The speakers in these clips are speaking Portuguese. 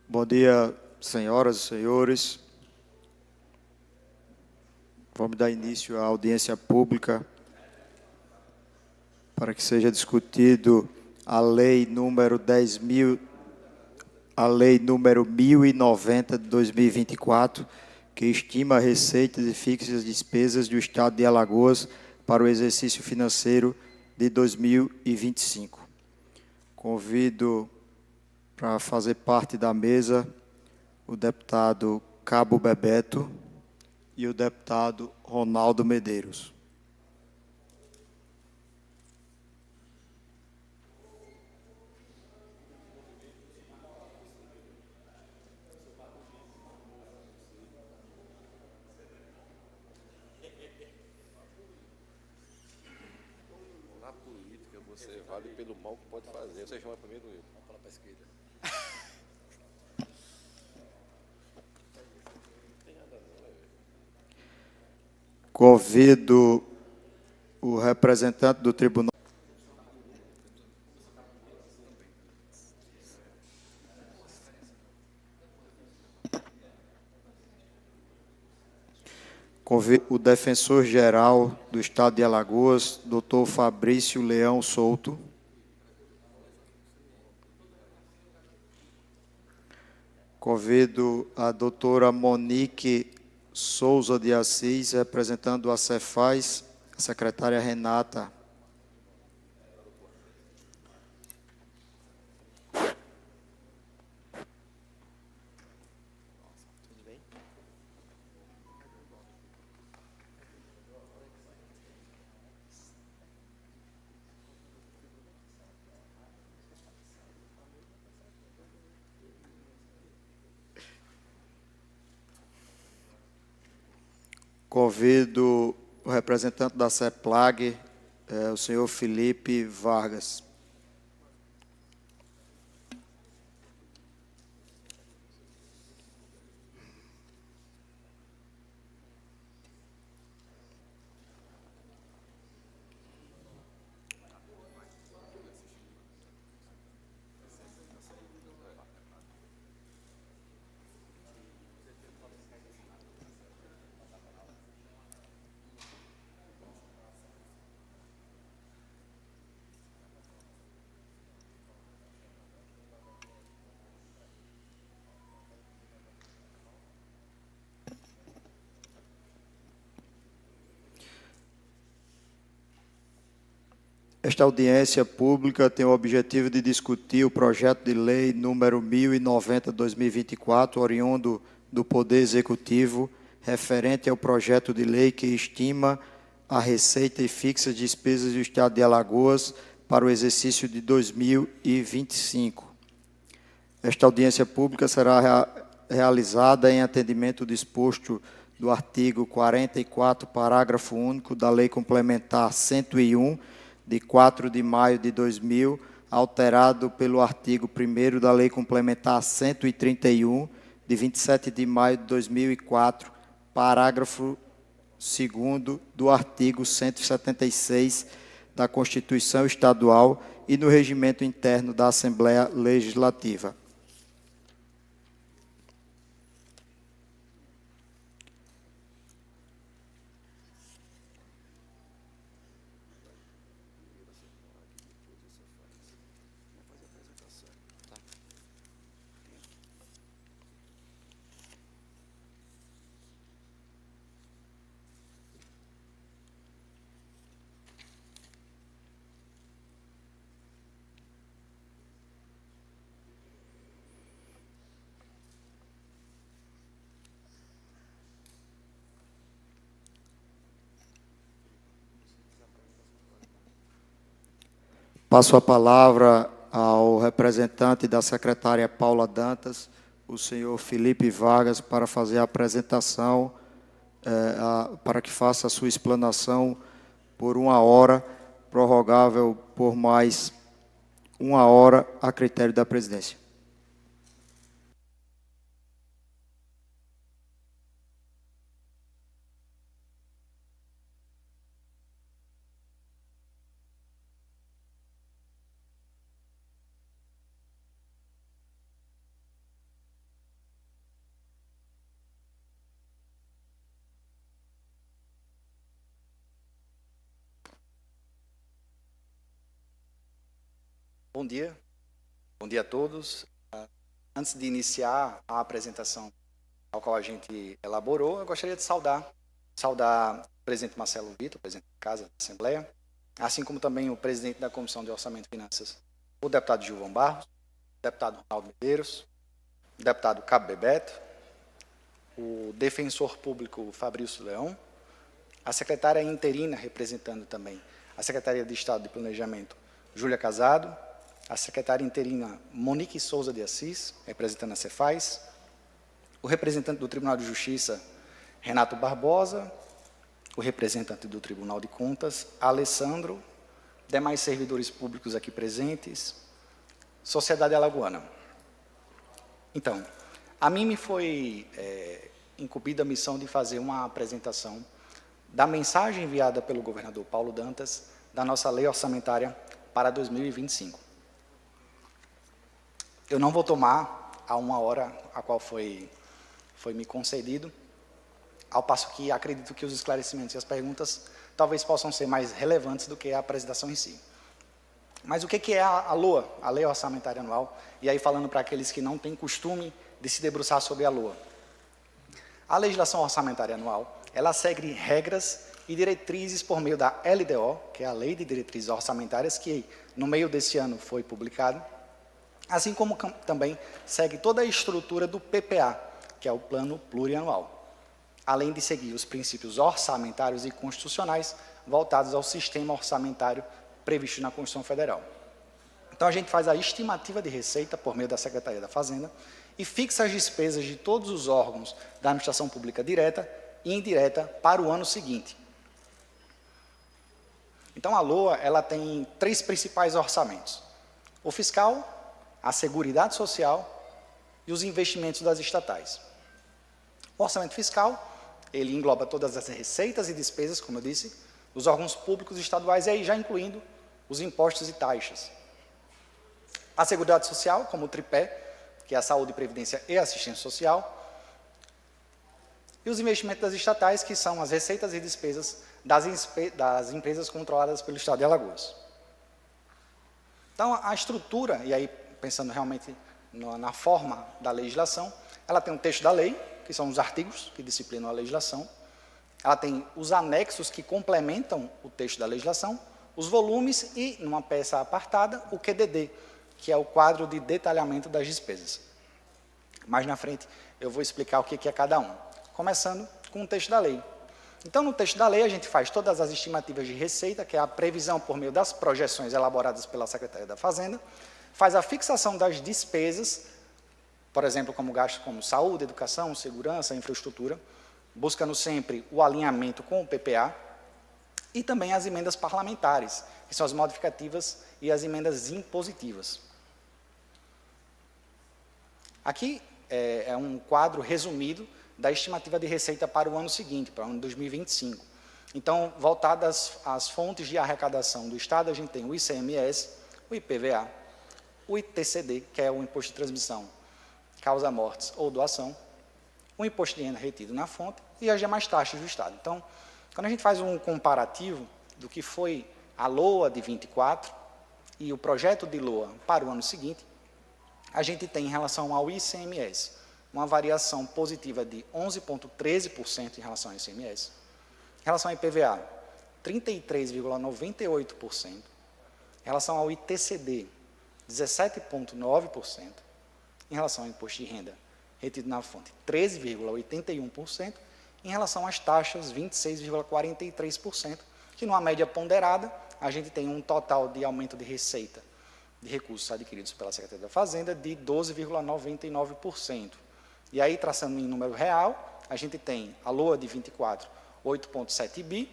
Bom dia, senhoras e senhores. Vamos dar início à audiência pública para que seja discutido a lei número 1090 de 2024, que estima receitas e fixa as despesas do Estado de Alagoas para o exercício financeiro de 2025. Convido para fazer parte da mesa o deputado Cabo Bebeto e o deputado Ronaldo Medeiros. Na política, você vale pelo mal que pode fazer. Você chama primeiro eu. Vamos falar para a esquerda. Convido o representante do Tribunal. Convido o defensor-geral do Estado de Alagoas, doutor Fabrício Leão Souto. Convido a doutora Monique Souza de Assis, representando a Cefaz, a secretária Renata. Convido o representante da CEPLAG, o senhor Felipe Vargas. Esta audiência pública tem o objetivo de discutir o projeto de lei número 1090/2024, oriundo do Poder Executivo, referente ao projeto de lei que estima a receita e fixa as despesas do Estado de Alagoas para o exercício de 2025. Esta audiência pública será realizada em atendimento ao disposto do artigo 44, parágrafo único da Lei Complementar 101, de 4 de maio de 2000, alterado pelo artigo 1º da Lei Complementar 131, de 27 de maio de 2004, parágrafo 2º do artigo 176 da Constituição Estadual e no regimento interno da Assembleia Legislativa. Passo a palavra ao representante da secretária Paula Dantas, o senhor Felipe Vargas, para fazer a apresentação, para que faça a sua explanação por 1 hora, prorrogável por mais 1 hora, a critério da presidência. Bom dia a todos. Antes de iniciar a apresentação ao qual a gente elaborou, eu gostaria de saudar o presidente Marcelo Vitor, presidente da Casa da Assembleia, assim como também o presidente da Comissão de Orçamento e Finanças, o deputado Gilvan Barros, o deputado Ronaldo Medeiros, o deputado Cabo Bebeto, o defensor público Fabrício Leão, a secretária interina, representando também a Secretaria de Estado de Planejamento, Júlia Casado, a secretária interina Monique Souza de Assis, representando a Cefaz, o representante do Tribunal de Justiça, Renato Barbosa, o representante do Tribunal de Contas, Alessandro, demais servidores públicos aqui presentes, Sociedade Alagoana. Então, a mim me foi incumbida a missão de fazer uma apresentação da mensagem enviada pelo governador Paulo Dantas da nossa lei orçamentária para 2025. Eu não vou tomar a 1 hora a qual foi me concedido, ao passo que acredito que os esclarecimentos e as perguntas talvez possam ser mais relevantes do que a apresentação em si. Mas o que é a LOA, a Lei Orçamentária Anual? E aí falando para aqueles que não têm costume de se debruçar sobre a LOA. A legislação orçamentária anual, ela segue regras e diretrizes por meio da LDO, que é a Lei de Diretrizes Orçamentárias, que no meio desse ano foi publicado, assim como também segue toda a estrutura do PPA, que é o Plano Plurianual, além de seguir os princípios orçamentários e constitucionais voltados ao sistema orçamentário previsto na Constituição Federal. Então, a gente faz a estimativa de receita por meio da Secretaria da Fazenda e fixa as despesas de todos os órgãos da administração pública direta e indireta para o ano seguinte. Então, a LOA ela tem 3 principais orçamentos: o fiscal, a Seguridade Social e os investimentos das estatais. O orçamento fiscal, ele engloba todas as receitas e despesas, como eu disse, dos órgãos públicos estaduais, e aí já incluindo os impostos e taxas. A Seguridade Social, como o tripé, que é a saúde, previdência e assistência social. E os investimentos das estatais, que são as receitas e despesas das empresas controladas pelo Estado de Alagoas. Então, a estrutura, e aí pensando realmente na forma da legislação, ela tem um texto da lei, que são os artigos que disciplinam a legislação. Ela tem os anexos que complementam o texto da legislação, os volumes e, numa peça apartada, o QDD, que é o quadro de detalhamento das despesas. Mais na frente, eu vou explicar o que é cada um. Começando com o texto da lei. Então, no texto da lei, a gente faz todas as estimativas de receita, que é a previsão por meio das projeções elaboradas pela Secretaria da Fazenda, faz a fixação das despesas, por exemplo, como gastos como saúde, educação, segurança, infraestrutura, buscando sempre o alinhamento com o PPA, e também as emendas parlamentares, que são as modificativas e as emendas impositivas. Aqui é um quadro resumido da estimativa de receita para o ano seguinte, para o ano 2025. Então, voltadas às fontes de arrecadação do Estado, a gente tem o ICMS, o IPVA, o ITCD, que é o Imposto de Transmissão, Causa Mortes ou Doação, o Imposto de Renda retido na fonte e as demais taxas do Estado. Então, quando a gente faz um comparativo do que foi a LOA de 24 e o projeto de LOA para o ano seguinte, a gente tem em relação ao ICMS uma variação positiva de 11,13% em relação ao ICMS, em relação ao IPVA, 33,98%, em relação ao ITCD, 17,9%, em relação ao imposto de renda retido na fonte, 13,81%, em relação às taxas, 26,43%, que numa média ponderada, a gente tem um total de aumento de receita de recursos adquiridos pela Secretaria da Fazenda de 12,99%. E aí, traçando em número real, a gente tem a LOA de 24, 8,7 bi,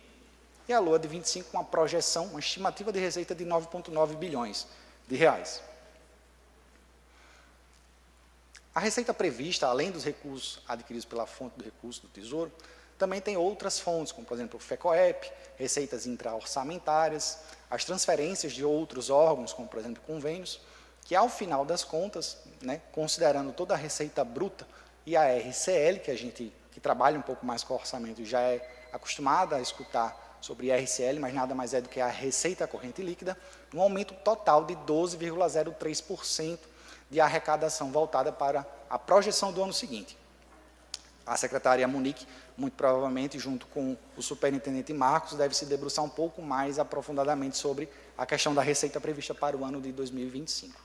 e a LOA de 25, uma projeção, uma estimativa de receita de 9,9 bilhões de reais. A receita prevista, além dos recursos adquiridos pela fonte do recurso do Tesouro, também tem outras fontes, como, por exemplo, o FECOEP, receitas intra-orçamentárias, as transferências de outros órgãos, como, por exemplo, convênios, que, ao final das contas, considerando toda a receita bruta e a RCL, que a gente que trabalha um pouco mais com o orçamento já é acostumada a escutar sobre IRCL, mas nada mais é do que a receita corrente líquida, um aumento total de 12,03% de arrecadação voltada para a projeção do ano seguinte. A secretária Monique, muito provavelmente, junto com o superintendente Marcos, deve se debruçar um pouco mais aprofundadamente sobre a questão da receita prevista para o ano de 2025.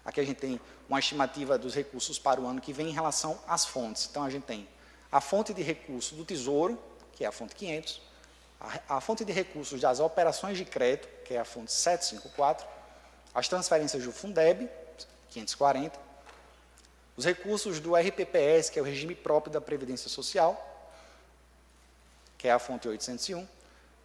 Aqui a gente tem uma estimativa dos recursos para o ano que vem em relação às fontes. Então, a gente tem a fonte de recurso do Tesouro, que é a fonte 500, a fonte de recursos das operações de crédito, que é a fonte 754, as transferências do Fundeb, 540, os recursos do RPPS, que é o regime próprio da Previdência Social, que é a fonte 801,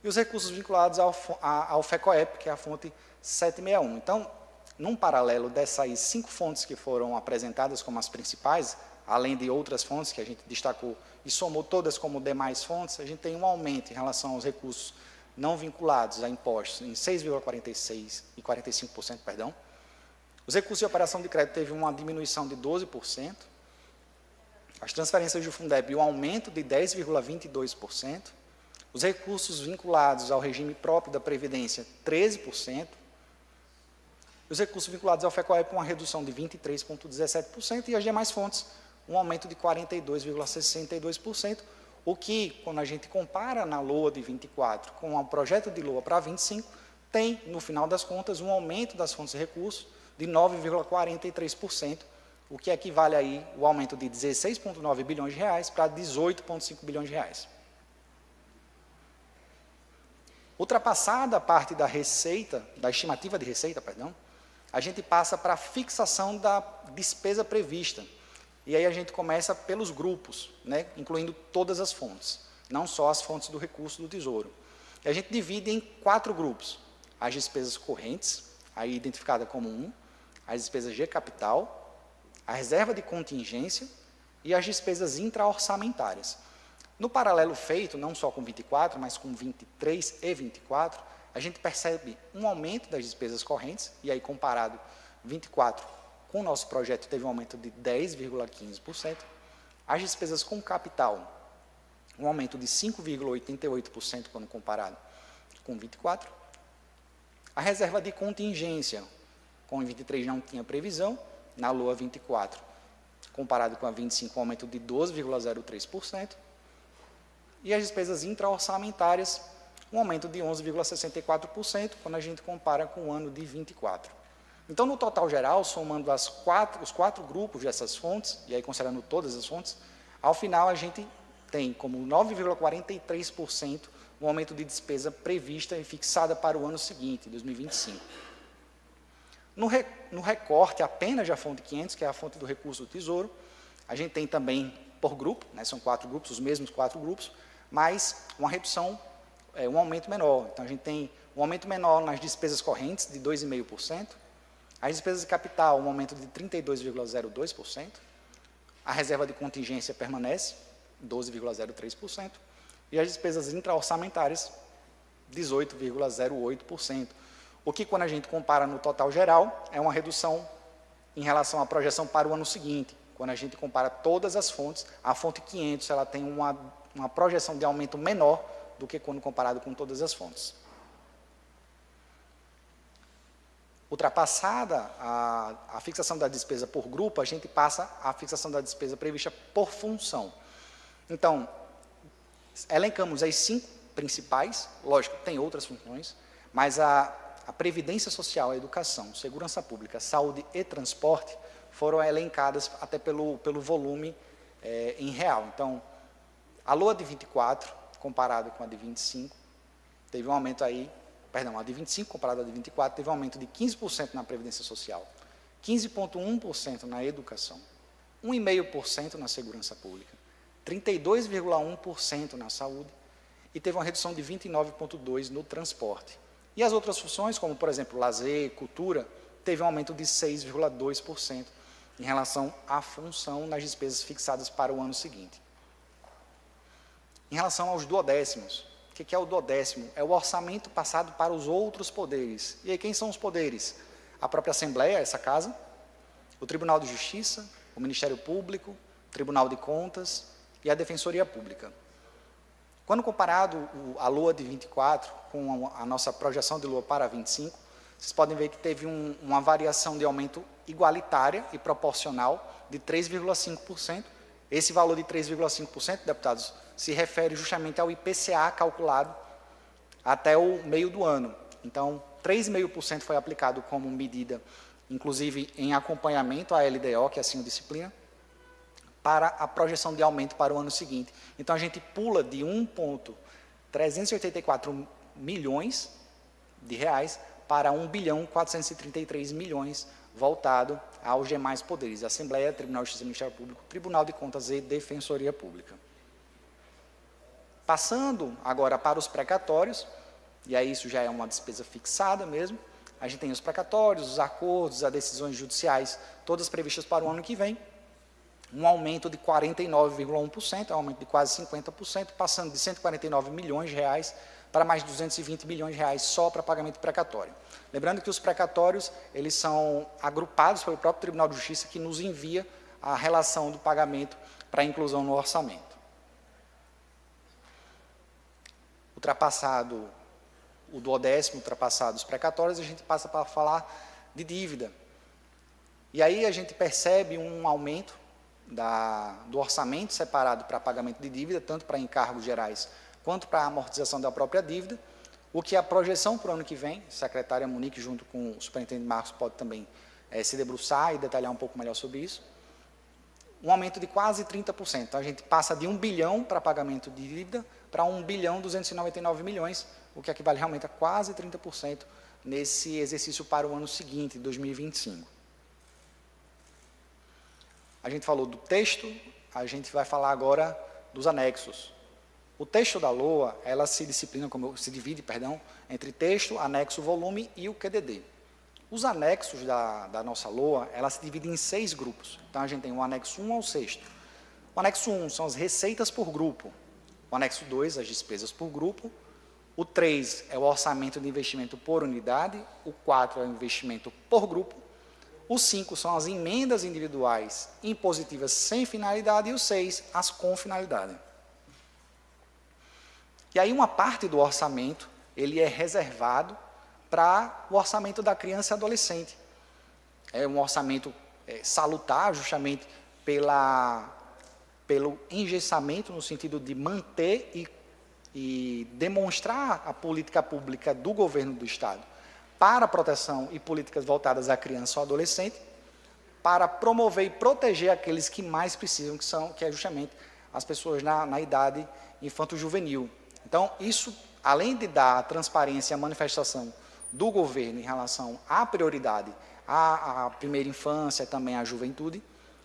e os recursos vinculados ao FECOEP, que é a fonte 761. Então, num paralelo dessas 5 fontes que foram apresentadas como as principais, além de outras fontes que a gente destacou e somou todas como demais fontes, a gente tem um aumento em relação aos recursos não vinculados a impostos em 6,46% e 45%, perdão. Os recursos de operação de crédito teve uma diminuição de 12%, as transferências do Fundeb um aumento de 10,22%, os recursos vinculados ao regime próprio da Previdência, 13%, os recursos vinculados ao FECOEP uma redução de 23,17% e as demais fontes um aumento de 42,62%, o que, quando a gente compara na LOA de 24 com o projeto de LOA para 25, tem, no final das contas, um aumento das fontes de recursos de 9,43%, o que equivale aí o aumento de 16,9 bilhões de reais para 18,5 bilhões de reais. Ultrapassada a parte da receita, da estimativa de receita, perdão, a gente passa para a fixação da despesa prevista. E aí a gente começa pelos grupos, né, incluindo todas as fontes, não só as fontes do recurso do Tesouro. E a gente divide em 4 grupos. As despesas correntes, aí identificada como 1, as despesas de capital, a reserva de contingência e as despesas intra-orçamentárias. No paralelo feito, não só com 24, mas com 23 e 24, a gente percebe um aumento das despesas correntes, e aí comparado 24 com o nosso projeto teve um aumento de 10,15%, as despesas com capital, um aumento de 5,88% quando comparado com 24, a reserva de contingência, com 23 não tinha previsão, na LOA 24, comparado com a 25, um aumento de 12,03%, e as despesas intra-orçamentárias, um aumento de 11,64%, quando a gente compara com o ano de 24. Então, no total geral, somando os 4 grupos dessas fontes, e aí considerando todas as fontes, ao final a gente tem como 9,43% o aumento de despesa prevista e fixada para o ano seguinte, 2025. No recorte apenas da fonte 500, que é a fonte do recurso do Tesouro, a gente tem também por grupo, né, são 4 grupos, os mesmos 4 grupos, mas uma redução, um aumento menor. Então, a gente tem um aumento menor nas despesas correntes, de 2,5%, as despesas de capital, um aumento de 32,02%, a reserva de contingência permanece, 12,03%, e as despesas intra-orçamentárias, 18,08%. O que, quando a gente compara no total geral, é uma redução em relação à projeção para o ano seguinte. Quando a gente compara todas as fontes, a fonte 500 ela tem uma projeção de aumento menor do que quando comparado com todas as fontes. Ultrapassada a fixação da despesa por grupo, a gente passa à fixação da despesa prevista por função. Então, elencamos as 5 principais, lógico, tem outras funções, mas a Previdência Social, a Educação, Segurança Pública, Saúde e Transporte foram elencadas até pelo volume em real. Então, a LOA de 24, comparado com a de 25, teve um aumento aí, perdão, a de 25 comparada a de 24, teve um aumento de 15% na Previdência Social, 15,1% na Educação, 1,5% na Segurança Pública, 32,1% na Saúde e teve uma redução de 29,2% no Transporte. E as outras funções, como, por exemplo, lazer, cultura, teve um aumento de 6,2% em relação à função nas despesas fixadas para o ano seguinte. Em relação aos duodécimos, o que é o duodécimo? É o orçamento passado para os outros poderes. E aí, quem são os poderes? A própria Assembleia, essa casa, o Tribunal de Justiça, o Ministério Público, o Tribunal de Contas e a Defensoria Pública. Quando comparado a LOA de 24 com a nossa projeção de LOA para 25, vocês podem ver que teve uma variação de aumento igualitária e proporcional de 3,5%. Esse valor de 3,5%, deputados, se refere justamente ao IPCA calculado até o meio do ano. Então, 3,5% foi aplicado como medida, inclusive em acompanhamento à LDO, que é assim a disciplina, para a projeção de aumento para o ano seguinte. Então, a gente pula de 1,384 bilhões de reais para 1,433 bilhões voltado aos demais poderes, Assembleia, Tribunal de Justiça e Ministério Público, Tribunal de Contas e Defensoria Pública. Passando agora para os precatórios, e aí isso já é uma despesa fixada mesmo, a gente tem os precatórios, os acordos, as decisões judiciais, todas previstas para o ano que vem, um aumento de 49,1%, um aumento de quase 50%, passando de 149 milhões de reais para mais de 220 milhões de reais só para pagamento precatório. Lembrando que os precatórios, eles são agrupados pelo próprio Tribunal de Justiça, que nos envia a relação do pagamento para inclusão no orçamento. Ultrapassado o duodécimo, ultrapassado os precatórios, a gente passa para falar de dívida. E aí a gente percebe um aumento do orçamento separado para pagamento de dívida, tanto para encargos gerais quanto para a amortização da própria dívida, o que a projeção para o ano que vem, a secretária Monique, junto com o superintendente Marcos, pode também se debruçar e detalhar um pouco melhor sobre isso, um aumento de quase 30%. Então, a gente passa de 1 bilhão para pagamento de dívida para 1 bilhão 299 milhões, o que equivale realmente a quase 30% nesse exercício para o ano seguinte, 2025. A gente falou do texto, a gente vai falar agora dos anexos. O texto da LOA, ela se divide, entre texto, anexo, volume e o QDD. Os anexos da nossa LOA, ela se divide em 6 grupos. Então, a gente tem o anexo 1 ao 6º. O anexo 1 são as receitas por grupo. O anexo 2, as despesas por grupo. O 3 é o orçamento de investimento por unidade. O 4 é o investimento por grupo. O 5 são as emendas individuais impositivas sem finalidade. E o 6, as com finalidade. E aí uma parte do orçamento, ele é reservado para o orçamento da criança e adolescente. É um orçamento salutar, justamente pelo engessamento, no sentido de manter e demonstrar a política pública do governo do Estado para a proteção e políticas voltadas à criança ou adolescente, para promover e proteger aqueles que mais precisam, que é justamente as pessoas na idade infanto-juvenil. Então, isso, além de dar a transparência e a manifestação do governo em relação à prioridade à primeira infância, também à juventude,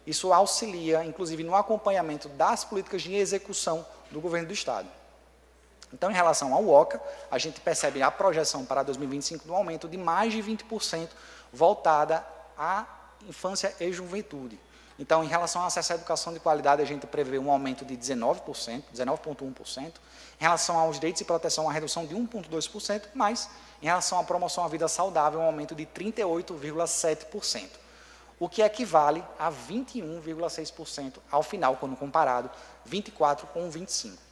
isso auxilia, inclusive, no acompanhamento das políticas de execução do governo do Estado. Então, em relação ao OCA, a gente percebe a projeção para 2025 de um aumento de mais de 20% voltada à infância e juventude. Então, em relação ao acesso à educação de qualidade, a gente prevê um aumento de 19%, 19,1%. Em relação aos direitos e proteção, uma redução de 1,2%, mas, em relação à promoção à vida saudável, um aumento de 38,7%, o que equivale a 21,6% ao final, quando comparado 24 com 25.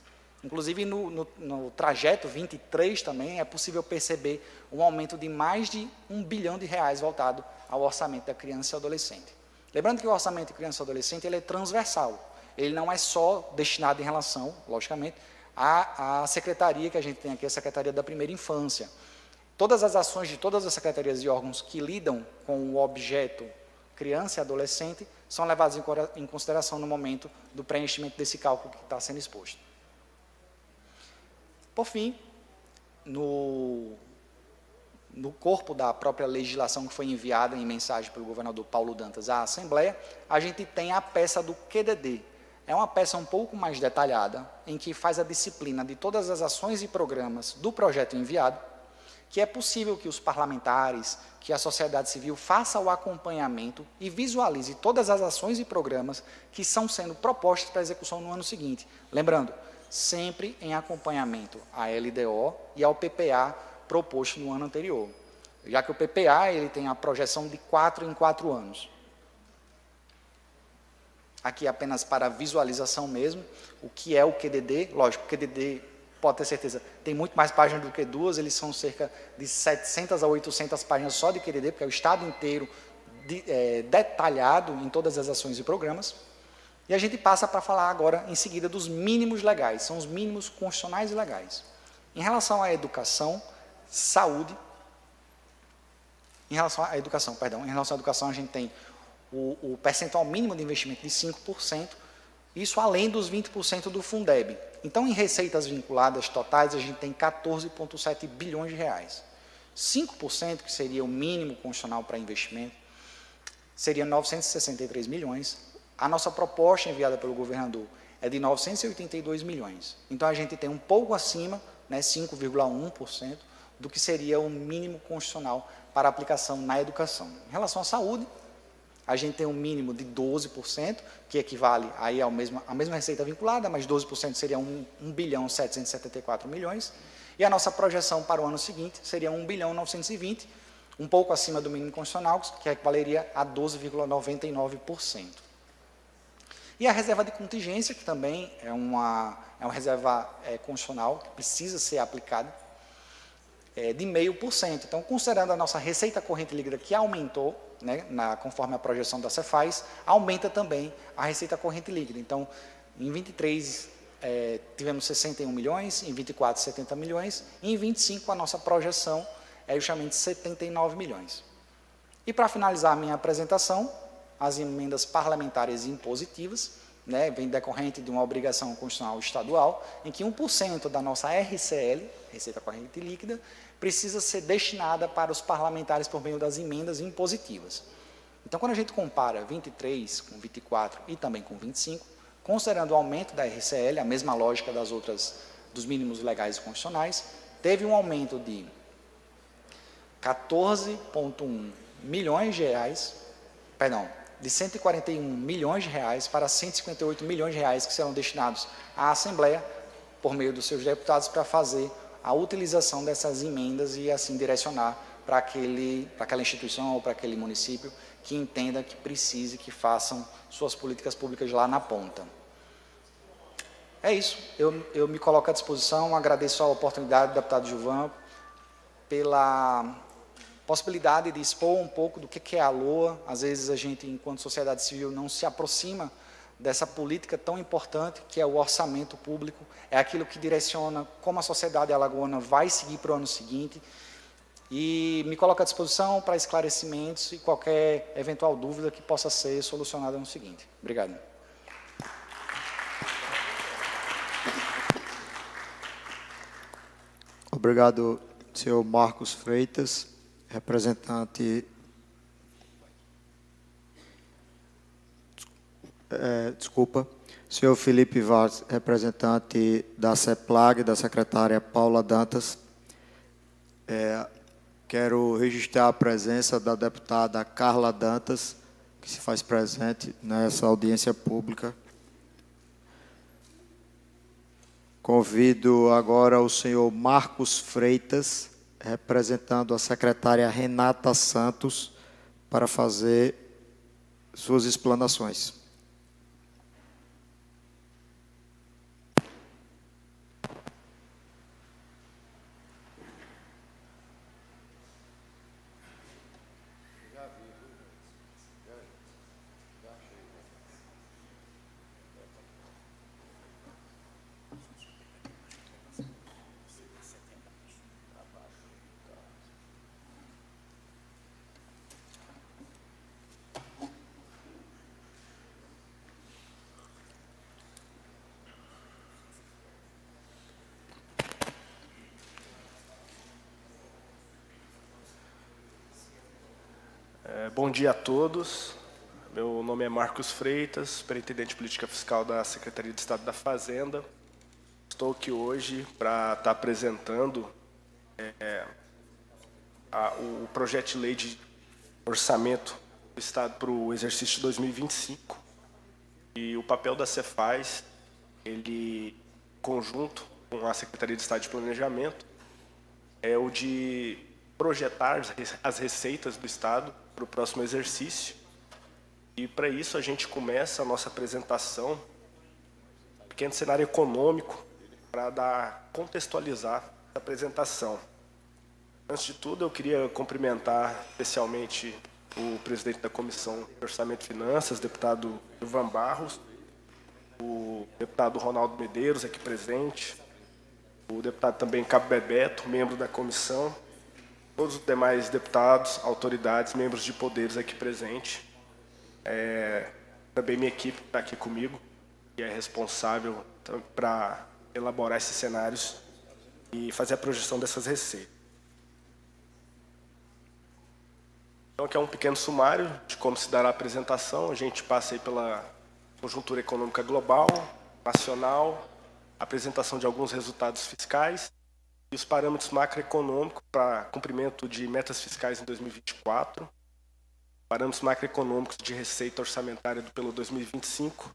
Inclusive, no trajeto 23 também é possível perceber um aumento de mais de 1 bilhão de reais voltado ao orçamento da criança e adolescente. Lembrando que o orçamento de criança e adolescente ele é transversal, ele não é só destinado em relação, logicamente, à secretaria que a gente tem aqui, a Secretaria da Primeira Infância. Todas as ações de todas as secretarias e órgãos que lidam com o objeto criança e adolescente são levadas em consideração no momento do preenchimento desse cálculo que está sendo exposto. Por fim, no corpo da própria legislação que foi enviada em mensagem pelo governador Paulo Dantas à Assembleia, a gente tem a peça do QDD. É uma peça um pouco mais detalhada, em que faz a disciplina de todas as ações e programas do projeto enviado, que é possível que os parlamentares, que a sociedade civil faça o acompanhamento e visualize todas as ações e programas que estão sendo propostas para execução no ano seguinte. Lembrando, sempre em acompanhamento à LDO e ao PPA proposto no ano anterior, já que o PPA ele tem a projeção de 4 em 4 anos. Aqui apenas para visualização mesmo, o que é o QDD, lógico, o QDD pode ter certeza, tem muito mais páginas do que 2, eles são cerca de 700 a 800 páginas só de QDD, porque é o estado inteiro detalhado em todas as ações e programas. E a gente passa para falar agora, em seguida, dos mínimos legais, são os mínimos constitucionais e legais. Em relação à educação, saúde, em relação à educação a gente tem o percentual mínimo de investimento de 5%, isso além dos 20% do Fundeb. Então, em receitas vinculadas totais, a gente tem 14,7 bilhões de reais. 5%, que seria o mínimo constitucional para investimento, seria 963 milhões. A nossa proposta enviada pelo governador é de 982 milhões. Então, a gente tem um pouco acima, né, 5,1%, do que seria o mínimo constitucional para aplicação na educação. Em relação à saúde, a gente tem um mínimo de 12%, que equivale aí à mesma receita vinculada, mas 12% seria 1 bilhão 774 milhões, e a nossa projeção para o ano seguinte seria 1 bilhão 920, um pouco acima do mínimo constitucional, que equivaleria a 12,99%. E a reserva de contingência, que também é uma reserva constitucional, que precisa ser aplicada, de 0,5%. Então, considerando a nossa receita corrente líquida, que aumentou, né, conforme a projeção da Cefaz, aumenta também a receita corrente líquida. Então, em 23, tivemos 61 milhões, em 24, 70 milhões, e em 25, a nossa projeção é justamente 79 milhões. E, para finalizar a minha apresentação, as emendas parlamentares impositivas, né, vem decorrente de uma obrigação constitucional estadual, em que 1% da nossa RCL, Receita Corrente Líquida, precisa ser destinada para os parlamentares por meio das emendas impositivas. Então, quando a gente compara 23 com 24 e também com 25, considerando o aumento da RCL, a mesma lógica das outras, dos mínimos legais e constitucionais, teve um aumento de 14,1 milhões de reais, de 141 milhões de reais para 158 milhões de reais que serão destinados à Assembleia, por meio dos seus deputados, para fazer a utilização dessas emendas e assim direcionar para aquela instituição ou para aquele município que entenda que precise, que façam suas políticas públicas lá na ponta. É isso, eu me coloco à disposição, agradeço a oportunidade do deputado Gilvan pela possibilidade de expor um pouco do que é a LOA. Às vezes a gente, enquanto sociedade civil, não se aproxima dessa política tão importante que é o orçamento público, é aquilo que direciona como a sociedade alagoana vai seguir para o ano seguinte, e me coloco à disposição para esclarecimentos e qualquer eventual dúvida que possa ser solucionada no seguinte. Obrigado. Obrigado, senhor Marcos Freitas, representante... Senhor Felipe Vaz, representante da CEPLAG, da secretária Paula Dantas. Quero registrar a presença da deputada Carla Dantas, que se faz presente nessa audiência pública. Convido agora o senhor Marcos Freitas, representando a secretária Renata Santos, para fazer suas explanações. Bom dia a todos. Meu nome é Marcos Freitas, superintendente de política fiscal da Secretaria de Estado da Fazenda. Estou aqui hoje para estar apresentando o projeto de lei de orçamento do Estado para o exercício de 2025. E o papel da Cefaz, ele, conjunto com a Secretaria de Estado de Planejamento, é o de projetar as receitas do Estado para o próximo exercício. E para isso a gente começa a nossa apresentação, um pequeno cenário econômico para contextualizar a apresentação. Antes de tudo, eu queria cumprimentar especialmente o presidente da Comissão de Orçamento e Finanças, deputado Ivan Barros, o deputado Ronaldo Medeiros, aqui presente, o deputado também Cabo Bebeto, membro da comissão, todos os demais deputados, autoridades, membros de poderes aqui presentes, também minha equipe que está aqui comigo, que é responsável para elaborar esses cenários e fazer a projeção dessas receitas. Então, aqui é um pequeno sumário de como se dará a apresentação. A gente passa aí pela conjuntura econômica global, nacional, apresentação de alguns resultados fiscais e os parâmetros macroeconômicos para cumprimento de metas fiscais em 2024, parâmetros macroeconômicos de receita orçamentária pelo 2025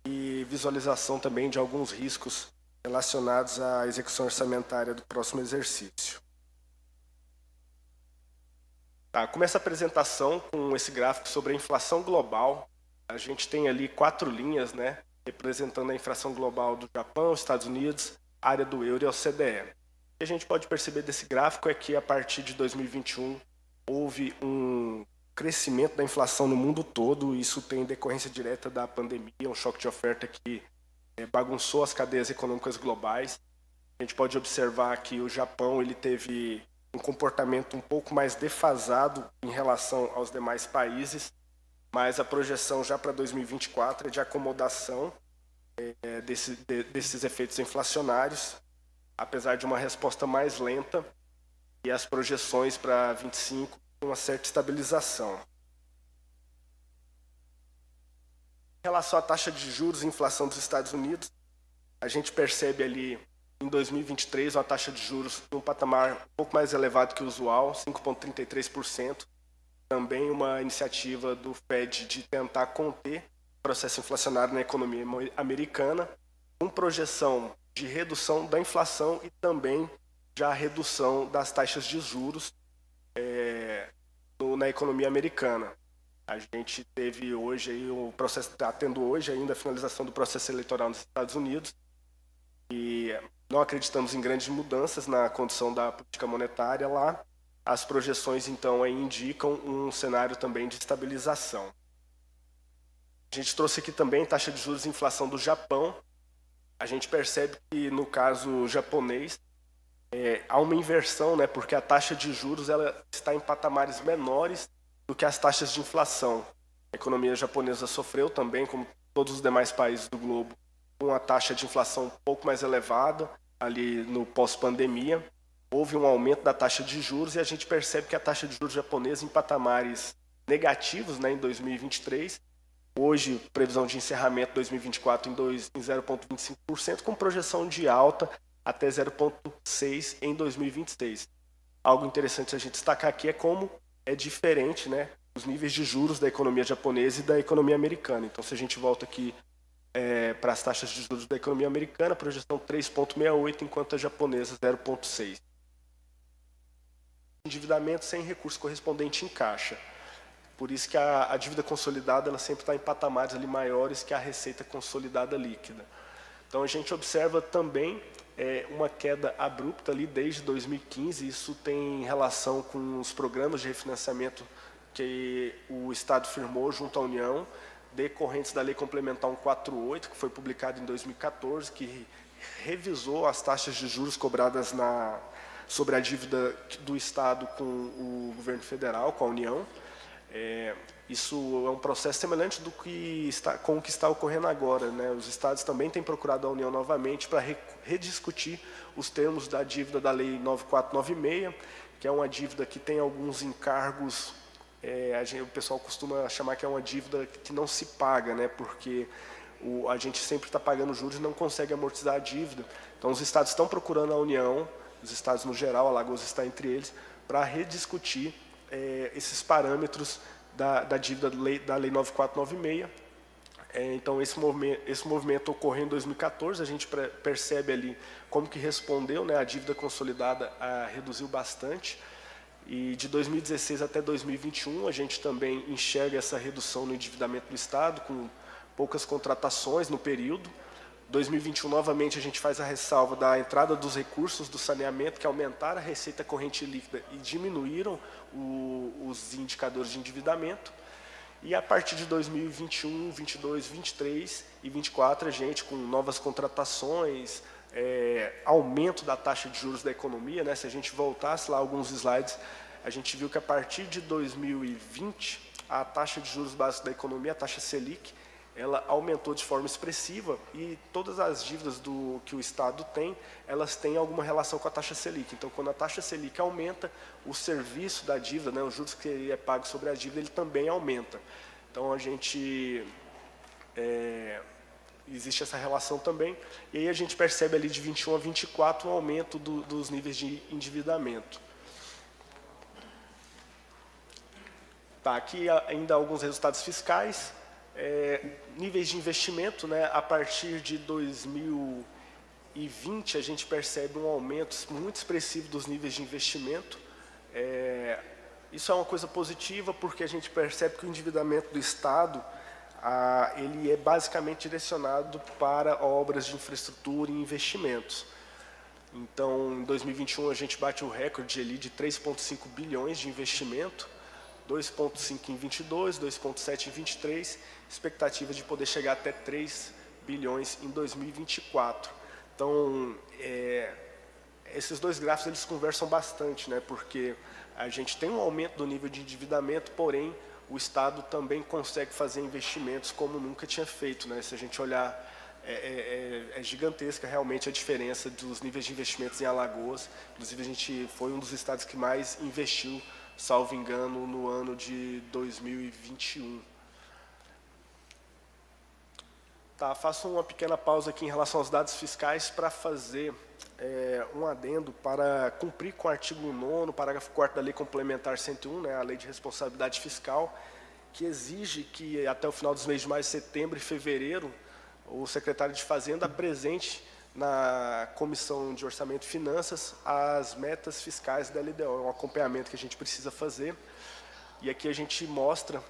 e visualização também de alguns riscos relacionados à execução orçamentária do próximo exercício. Tá, começa a apresentação com esse gráfico sobre a inflação global. A gente tem ali 4 linhas, né, representando a inflação global do Japão, Estados Unidos, área do euro e OCDE. O que a gente pode perceber desse gráfico é que a partir de 2021 houve um crescimento da inflação no mundo todo. Isso tem decorrência direta da pandemia, um choque de oferta que bagunçou as cadeias econômicas globais. A gente pode observar que o Japão ele teve um comportamento um pouco mais defasado em relação aos demais países, mas a projeção já para 2024 é de acomodação desses efeitos inflacionários, apesar de uma resposta mais lenta, e as projeções para 2025 uma certa estabilização. Em relação à taxa de juros e inflação dos Estados Unidos, a gente percebe ali em 2023 uma taxa de juros num patamar um pouco mais elevado que o usual, 5,33%. Também uma iniciativa do Fed de tentar conter o processo inflacionário na economia americana, com projeção de redução da inflação e também já redução das taxas de juros na economia americana. A gente teve hoje aí o processo, está tendo hoje ainda a finalização do processo eleitoral nos Estados Unidos e não acreditamos em grandes mudanças na condição da política monetária lá. As projeções, então, aí indicam um cenário também de estabilização. A gente trouxe aqui também taxa de juros e inflação do Japão. A gente percebe que, no caso japonês, há uma inversão, né, porque a taxa de juros ela está em patamares menores do que as taxas de inflação. A economia japonesa sofreu também, como todos os demais países do globo, com a taxa de inflação um pouco mais elevada, ali no pós-pandemia. Houve um aumento da taxa de juros e a gente percebe que a taxa de juros japonesa em patamares negativos, né, em 2023. Hoje, previsão de encerramento 2024 em 0,25%, com projeção de alta até 0,6% em 2026. Algo interessante a gente destacar aqui é como é diferente, né, os níveis de juros da economia japonesa e da economia americana. Então, se a gente volta aqui para as taxas de juros da economia americana, a projeção 3,68%, enquanto a japonesa 0,6%. Endividamento sem recurso correspondente em caixa. Por isso que a dívida consolidada ela sempre está em patamares ali maiores que a receita consolidada líquida. Então a gente observa também uma queda abrupta ali desde 2015. Isso tem relação com os programas de refinanciamento que o Estado firmou junto à União, decorrentes da Lei Complementar 148, que foi publicada em 2014, que revisou as taxas de juros cobradas sobre a dívida do Estado com o governo federal, com a União. Isso é um processo semelhante com o que está ocorrendo agora, né? Os estados também têm procurado a União novamente para rediscutir os termos da dívida da Lei 9496, que é uma dívida que tem alguns encargos. O pessoal costuma chamar que é uma dívida que não se paga, né? Porque a gente sempre está pagando juros e não consegue amortizar a dívida. Então, os estados estão procurando a União, os estados no geral, Alagoas está entre eles, para rediscutir esses parâmetros da dívida da Lei 9496. Então, esse movimento ocorreu em 2014, a gente percebe ali como que respondeu, né? A dívida consolidada reduziu bastante. E de 2016 até 2021, a gente também enxerga essa redução no endividamento do Estado, com poucas contratações no período. 2021, novamente, a gente faz a ressalva da entrada dos recursos do saneamento, que aumentaram a receita corrente líquida e diminuíram os indicadores de endividamento. E a partir de 2021, 22, 23 e 24, a gente, com novas contratações, aumento da taxa de juros da economia, né? Se a gente voltasse lá alguns slides, a gente viu que a partir de 2020, a taxa de juros básica da economia, a taxa Selic, ela aumentou de forma expressiva e todas as dívidas que o Estado tem, elas têm alguma relação com a taxa Selic. Então, quando a taxa Selic aumenta, o serviço da dívida, né, os juros que é pago sobre a dívida, ele também aumenta. Então, existe essa relação também. E aí a gente percebe ali de 21 a 24 um aumento dos níveis de endividamento. Tá, aqui ainda alguns resultados fiscais. Níveis de investimento, né, a partir de 2020 a gente percebe um aumento muito expressivo dos níveis de investimento. Isso é uma coisa positiva porque a gente percebe que o endividamento do Estado ele é basicamente direcionado para obras de infraestrutura e investimentos. Então, em 2021 a gente bate o recorde ali de 3,5 bilhões de investimento, 2,5 em 22, 2,7 em 23, expectativa de poder chegar até 3 bilhões em 2024. Então, esses dois gráficos eles conversam bastante, né? Porque a gente tem um aumento do nível de endividamento, porém o Estado também consegue fazer investimentos como nunca tinha feito, né? Se a gente olhar, é gigantesca realmente a diferença dos níveis de investimentos em Alagoas. Inclusive a gente foi um dos estados que mais investiu, salvo engano, no ano de 2021. Tá, faço uma pequena pausa aqui em relação aos dados fiscais para fazer um adendo para cumprir com o artigo 9º, parágrafo 4º da Lei Complementar 101, né, a Lei de Responsabilidade Fiscal, que exige que até o final dos meses de maio, setembro e fevereiro, o secretário de Fazenda apresente na Comissão de Orçamento e Finanças as metas fiscais da LDO. É um acompanhamento que a gente precisa fazer. E aqui a gente mostra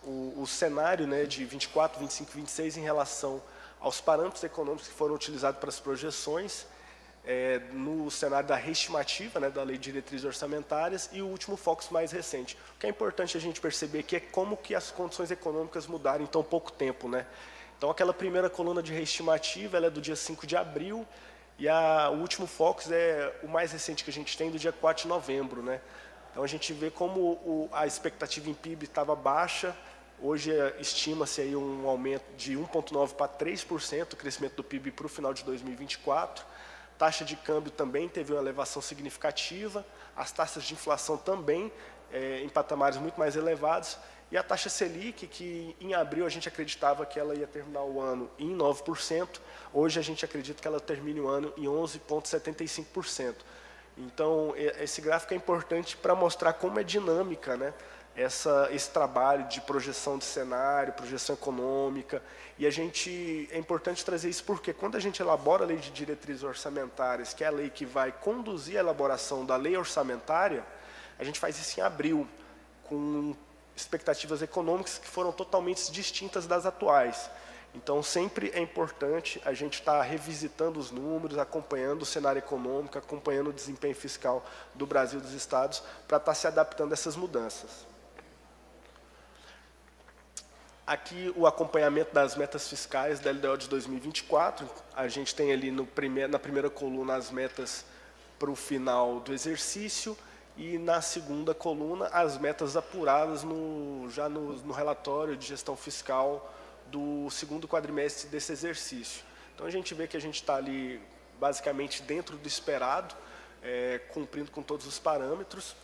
o cenário, né, de 24, 25 e 26 em relação aos parâmetros econômicos que foram utilizados para as projeções, no cenário da reestimativa, né, da Lei de Diretrizes Orçamentárias, e o último foco mais recente. O que é importante a gente perceber aqui é como que as condições econômicas mudaram em tão pouco tempo, né? Então, aquela primeira coluna de reestimativa ela é do dia 5 de abril, e o último foco é o mais recente que a gente tem, do dia 4 de novembro, né? Então, a gente vê como a expectativa em PIB estava baixa. Hoje estima-se aí um aumento de 1,9% para 3% o crescimento do PIB para o final de 2024. Taxa de câmbio também teve uma elevação significativa. As taxas de inflação também em patamares muito mais elevados. E a taxa Selic, que em abril a gente acreditava que ela ia terminar o ano em 9%, hoje a gente acredita que ela termine o ano em 11,75%. Então, esse gráfico é importante para mostrar como é dinâmica, né, esse trabalho de projeção de cenário, projeção econômica. E é importante trazer isso porque quando a gente elabora a Lei de Diretrizes Orçamentárias, que é a lei que vai conduzir a elaboração da lei orçamentária, a gente faz isso em abril, com expectativas econômicas que foram totalmente distintas das atuais. Então, sempre é importante a gente estar revisitando os números, acompanhando o cenário econômico, acompanhando o desempenho fiscal do Brasil e dos estados, para estar se adaptando a essas mudanças. Aqui o acompanhamento das metas fiscais da LDO de 2024. A gente tem ali na primeira coluna as metas para o final do exercício, e na segunda coluna as metas apuradas já no relatório de gestão fiscal do segundo quadrimestre desse exercício. Então a gente vê que a gente está ali basicamente dentro do esperado, cumprindo com todos os parâmetros,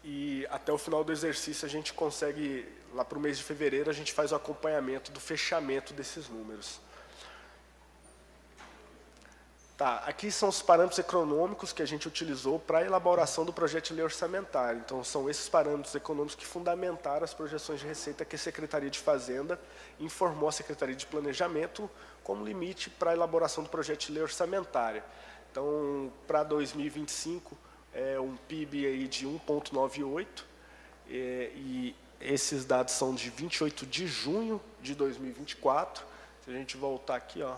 e até o final do exercício a gente consegue, lá para o mês de fevereiro, a gente faz o acompanhamento do fechamento desses números. Tá, aqui são os parâmetros econômicos que a gente utilizou para a elaboração do projeto de lei orçamentária. Então, são esses parâmetros econômicos que fundamentaram as projeções de receita que a Secretaria de Fazenda informou a Secretaria de Planejamento como limite para a elaboração do projeto de lei orçamentária. Então, para 2025, um PIB aí de 1,98, e esses dados são de 28 de junho de 2024, Se a gente voltar aqui, ó,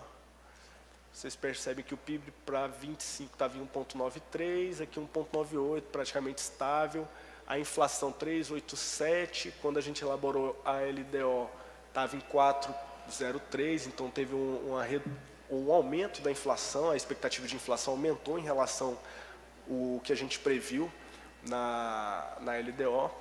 vocês percebem que o PIB para 25 estava em 1,93, aqui 1,98, praticamente estável. A inflação 3,87, quando a gente elaborou a LDO, estava em 4,03, então teve um aumento da inflação, a expectativa de inflação aumentou em relação ao que a gente previu na LDO.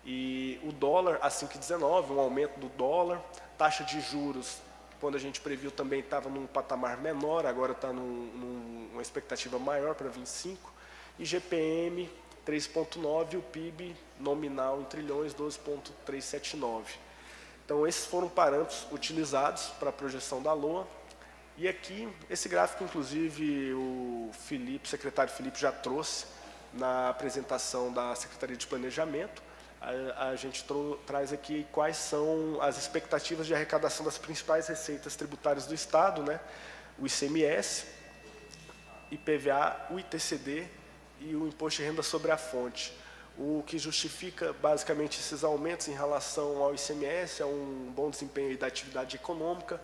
E o dólar a 5,19, um aumento do dólar. Taxa de juros, quando a gente previu também estava num patamar menor, agora está numa expectativa maior para 25. E GPM 3,9, o PIB nominal em trilhões 12,379. Então esses foram parâmetros utilizados para a projeção da LOA. E aqui, esse gráfico, inclusive, o secretário Felipe já trouxe na apresentação da Secretaria de Planejamento. A gente traz aqui quais são as expectativas de arrecadação das principais receitas tributárias do Estado, né? O ICMS, IPVA, o ITCD e o Imposto de Renda sobre a Fonte. O que justifica, basicamente, esses aumentos em relação ao ICMS é um bom desempenho da atividade econômica,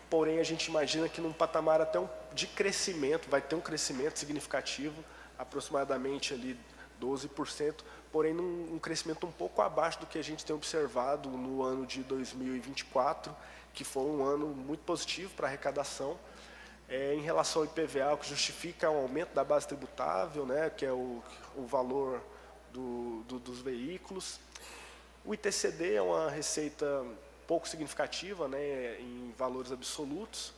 porém, a gente imagina que num patamar até de crescimento, vai ter um crescimento significativo, aproximadamente ali 12%, porém num crescimento um pouco abaixo do que a gente tem observado no ano de 2024, que foi um ano muito positivo para a arrecadação. Em relação ao IPVA, o que justifica o aumento da base tributável, né, que é o valor dos veículos. O ITCD é uma receita pouco significativa, né, em valores absolutos.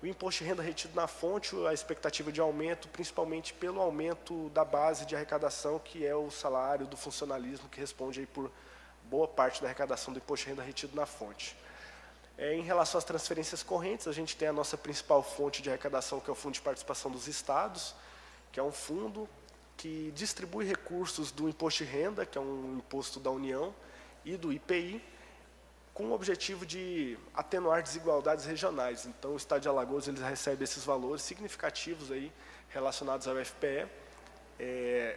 O imposto de renda retido na fonte, a expectativa de aumento, principalmente pelo aumento da base de arrecadação, que é o salário do funcionalismo, que responde aí por boa parte da arrecadação do imposto de renda retido na fonte. Em relação às transferências correntes, a gente tem a nossa principal fonte de arrecadação, que é o Fundo de Participação dos Estados, que é um fundo que distribui recursos do imposto de renda, que é um imposto da União, e do IPI, com o objetivo de atenuar desigualdades regionais. Então, o Estado de Alagoas ele recebe esses valores significativos aí relacionados ao FPE. É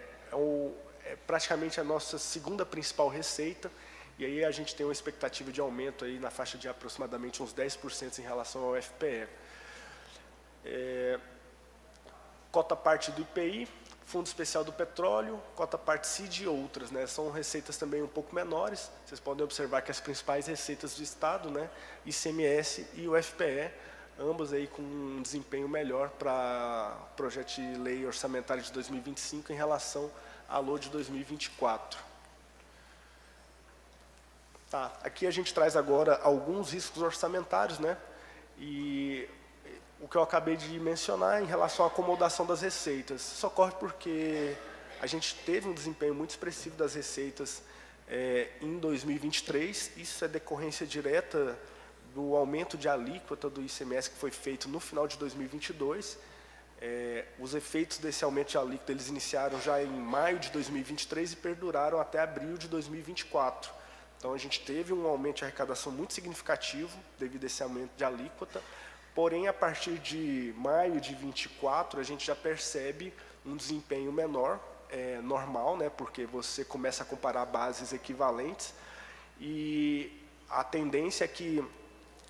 praticamente a nossa segunda principal receita, e aí a gente tem uma expectativa de aumento aí na faixa de aproximadamente uns 10% em relação ao FPE. Cota parte do IPI, Fundo Especial do Petróleo, cota parte CID e outras, né? São receitas também um pouco menores. Vocês podem observar que as principais receitas do Estado, né? ICMS e o FPE, ambos aí com um desempenho melhor para o projeto de lei orçamentária de 2025 em relação à LOA de 2024. Tá, aqui a gente traz agora alguns riscos orçamentários, né? E o que eu acabei de mencionar em relação à acomodação das receitas. Isso ocorre porque a gente teve um desempenho muito expressivo das receitas em 2023. Isso é decorrência direta do aumento de alíquota do ICMS que foi feito no final de 2022. Os efeitos desse aumento de alíquota eles iniciaram já em maio de 2023 e perduraram até abril de 2024. Então, a gente teve um aumento de arrecadação muito significativo devido a esse aumento de alíquota. Porém, a partir de maio de 24, a gente já percebe um desempenho menor, normal, né, porque você começa a comparar bases equivalentes. E a tendência é que,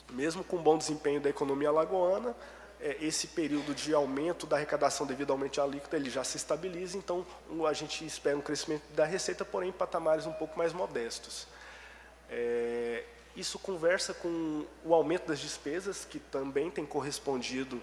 mesmo com bom desempenho da economia alagoana, esse período de aumento da arrecadação devido ao aumento de alíquota, ele já se estabiliza. Então, a gente espera um crescimento da receita, porém, em patamares um pouco mais modestos. Isso conversa com o aumento das despesas, que também tem correspondido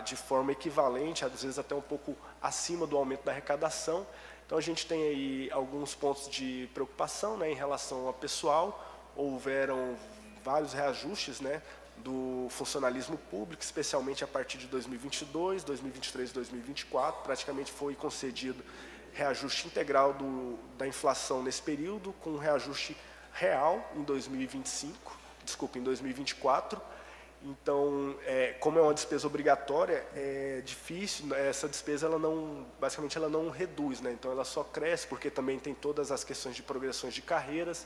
de forma equivalente, às vezes até um pouco acima do aumento da arrecadação. Então, a gente tem aí alguns pontos de preocupação, né, em relação ao pessoal. Houveram vários reajustes, né, do funcionalismo público, especialmente a partir de 2022, 2023 e 2024. Praticamente foi concedido reajuste integral da inflação nesse período, com um reajuste real em 2024. Então, como é uma despesa obrigatória, é difícil, essa despesa basicamente ela não reduz, né? Então ela só cresce, porque também tem todas as questões de progressões de carreiras,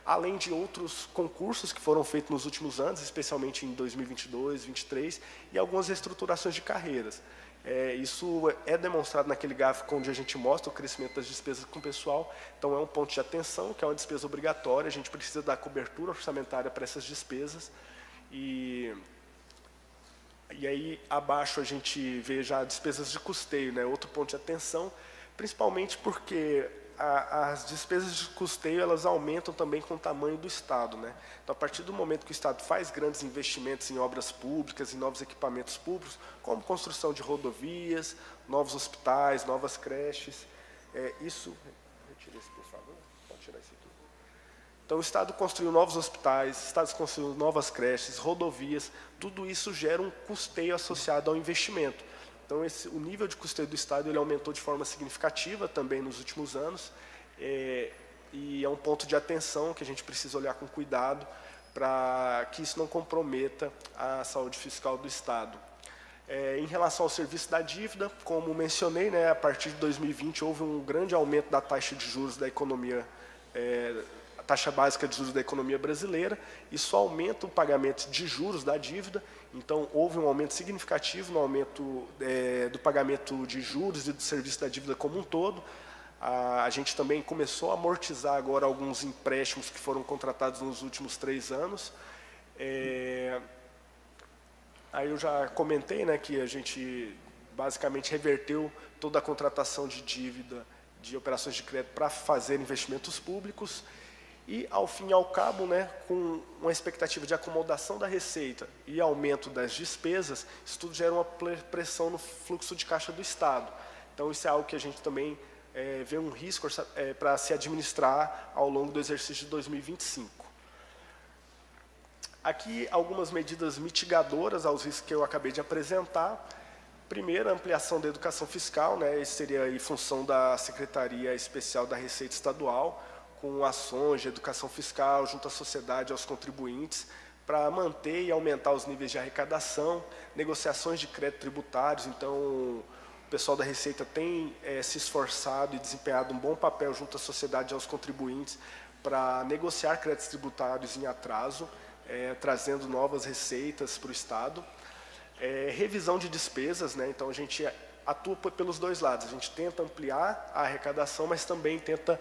além de outros concursos que foram feitos nos últimos anos, especialmente em 2022, 2023, e algumas reestruturações de carreiras. Isso é demonstrado naquele gráfico onde a gente mostra o crescimento das despesas com o pessoal. Então, é um ponto de atenção, que é uma despesa obrigatória. A gente precisa dar cobertura orçamentária para essas despesas. E aí, abaixo, a gente vê já despesas de custeio, né? Outro ponto de atenção, principalmente porque as despesas de custeio, elas aumentam também com o tamanho do Estado, né? Então, a partir do momento que o Estado faz grandes investimentos em obras públicas, em novos equipamentos públicos, como construção de rodovias, novos hospitais, novas creches, retira esse, por favor, pode tirar esse aqui. Então, o Estado construiu novos hospitais, o Estado construiu novas creches, rodovias, tudo isso gera um custeio associado ao investimento. Então, o nível de custeio do Estado ele aumentou de forma significativa também nos últimos anos, e é um ponto de atenção que a gente precisa olhar com cuidado para que isso não comprometa a saúde fiscal do Estado. Em relação ao serviço da dívida, como mencionei, né, a partir de 2020 houve um grande aumento da taxa de juros da economia, a taxa básica de juros da economia brasileira. Isso aumenta o pagamento de juros da dívida, então houve um aumento significativo no aumento do pagamento de juros e do serviço da dívida como um todo. A gente também começou a amortizar agora alguns empréstimos que foram contratados nos últimos 3 anos. Aí eu já comentei, né, que a gente basicamente reverteu toda a contratação de dívida, de operações de crédito para fazer investimentos públicos. E, ao fim e ao cabo, né, com uma expectativa de acomodação da receita e aumento das despesas, isso tudo gera uma pressão no fluxo de caixa do Estado. Então, isso é algo que a gente também vê um risco para se administrar ao longo do exercício de 2025. Aqui, algumas medidas mitigadoras aos riscos que eu acabei de apresentar. Primeiro, a ampliação da educação fiscal, né, isso seria em função da Secretaria Especial da Receita Estadual, com ações de educação fiscal junto à sociedade, aos contribuintes, para manter e aumentar os níveis de arrecadação, negociações de crédito tributários. Então, o pessoal da Receita tem se esforçado e desempenhado um bom papel junto à sociedade e aos contribuintes para negociar créditos tributários em atraso, trazendo novas receitas para o Estado. Revisão de despesas, né? Então a gente atua pelos dois lados, a gente tenta ampliar a arrecadação, mas também tenta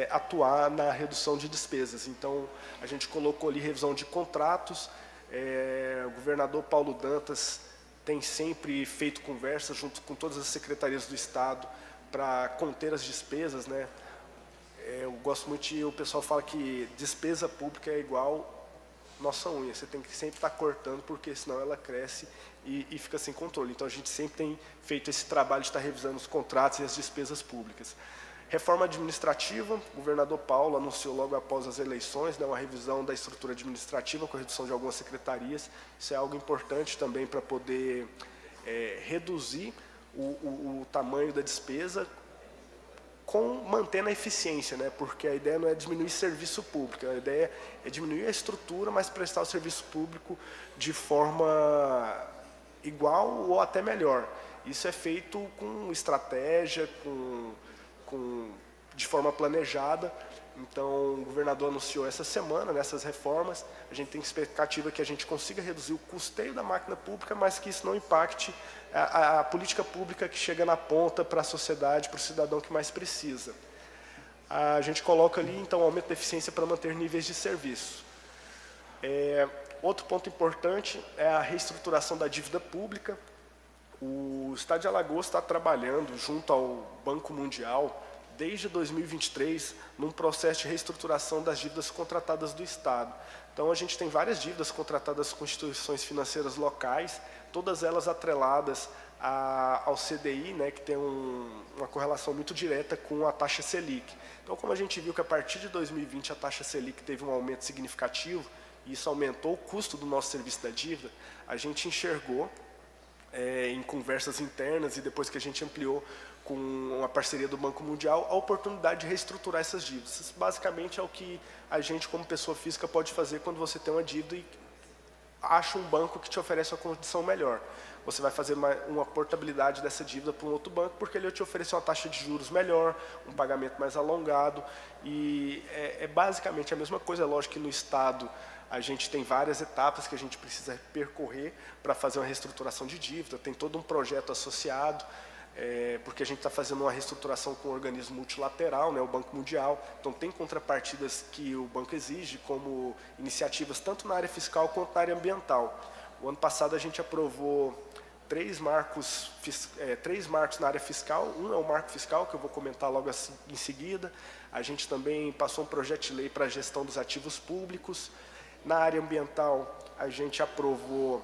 atuar na redução de despesas. Então a gente colocou ali revisão de contratos, o governador Paulo Dantas tem sempre feito conversas junto com todas as secretarias do Estado para conter as despesas, né? Eu gosto muito, o pessoal fala que despesa pública é igual nossa unha, você tem que sempre estar cortando, porque senão ela cresce e fica sem controle. Então a gente sempre tem feito esse trabalho de estar revisando os contratos e as despesas públicas. Reforma administrativa, o governador Paulo anunciou logo após as eleições, né, uma revisão da estrutura administrativa com redução de algumas secretarias. Isso é algo importante também para poder reduzir o tamanho da despesa, mantendo a eficiência, né? Porque a ideia não é diminuir serviço público, a ideia é diminuir a estrutura, mas prestar o serviço público de forma igual ou até melhor. Isso é feito com estratégia, de forma planejada. Então, o governador anunciou essa semana, nessas reformas, a gente tem expectativa que a gente consiga reduzir o custeio da máquina pública, mas que isso não impacte a política pública que chega na ponta para a sociedade, para o cidadão que mais precisa. A gente coloca ali, então, aumento da eficiência para manter níveis de serviço. Outro ponto importante é a reestruturação da dívida pública. O Estado de Alagoas está trabalhando junto ao Banco Mundial desde 2023 num processo de reestruturação das dívidas contratadas do Estado. Então, a gente tem várias dívidas contratadas com instituições financeiras locais, todas elas atreladas ao CDI, né, que tem uma correlação muito direta com a taxa Selic. Então, como a gente viu que a partir de 2020 a taxa Selic teve um aumento significativo, e isso aumentou o custo do nosso serviço da dívida, a gente enxergou, em conversas internas e depois que a gente ampliou com uma parceria do Banco Mundial, a oportunidade de reestruturar essas dívidas. Isso basicamente é o que a gente, como pessoa física, pode fazer quando você tem uma dívida e acha um banco que te oferece uma condição melhor. Você vai fazer uma portabilidade dessa dívida para um outro banco, porque ele vai te oferecer uma taxa de juros melhor, um pagamento mais alongado, e é basicamente a mesma coisa. É lógico que no Estado a gente tem várias etapas que a gente precisa percorrer para fazer uma reestruturação de dívida, tem todo um projeto associado. porque a gente está fazendo uma reestruturação com um organismo multilateral, né, o Banco Mundial. Então, tem contrapartidas que o banco exige, como iniciativas tanto na área fiscal quanto na área ambiental. O ano passado, a gente aprovou três marcos na área fiscal. Um é o marco fiscal, que eu vou comentar logo em seguida. A gente também passou um projeto de lei para a gestão dos ativos públicos. Na área ambiental, a gente aprovou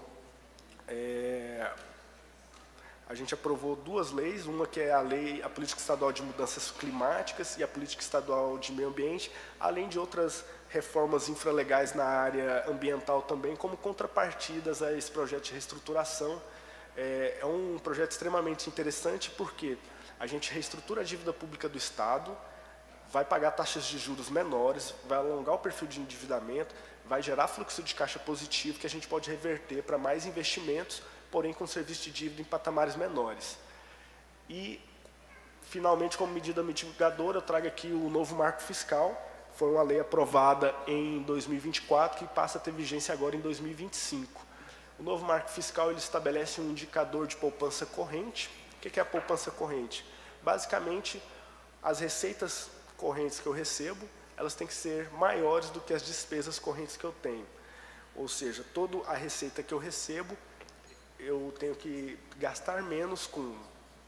duas leis, uma que é a Política Estadual de Mudanças Climáticas e a Política Estadual de Meio Ambiente, além de outras reformas infralegais na área ambiental também, como contrapartidas a esse projeto de reestruturação. É um projeto extremamente interessante porque a gente reestrutura a dívida pública do Estado, vai pagar taxas de juros menores, vai alongar o perfil de endividamento, vai gerar fluxo de caixa positivo que a gente pode reverter para mais investimentos, porém com serviço de dívida em patamares menores. E, finalmente, como medida mitigadora, eu trago aqui o novo marco fiscal. Foi uma lei aprovada em 2024 que passa a ter vigência agora em 2025. O novo marco fiscal ele estabelece um indicador de poupança corrente. O que é a poupança corrente? Basicamente, as receitas correntes que eu recebo, elas têm que ser maiores do que as despesas correntes que eu tenho. Ou seja, toda a receita que eu recebo, eu tenho que gastar menos com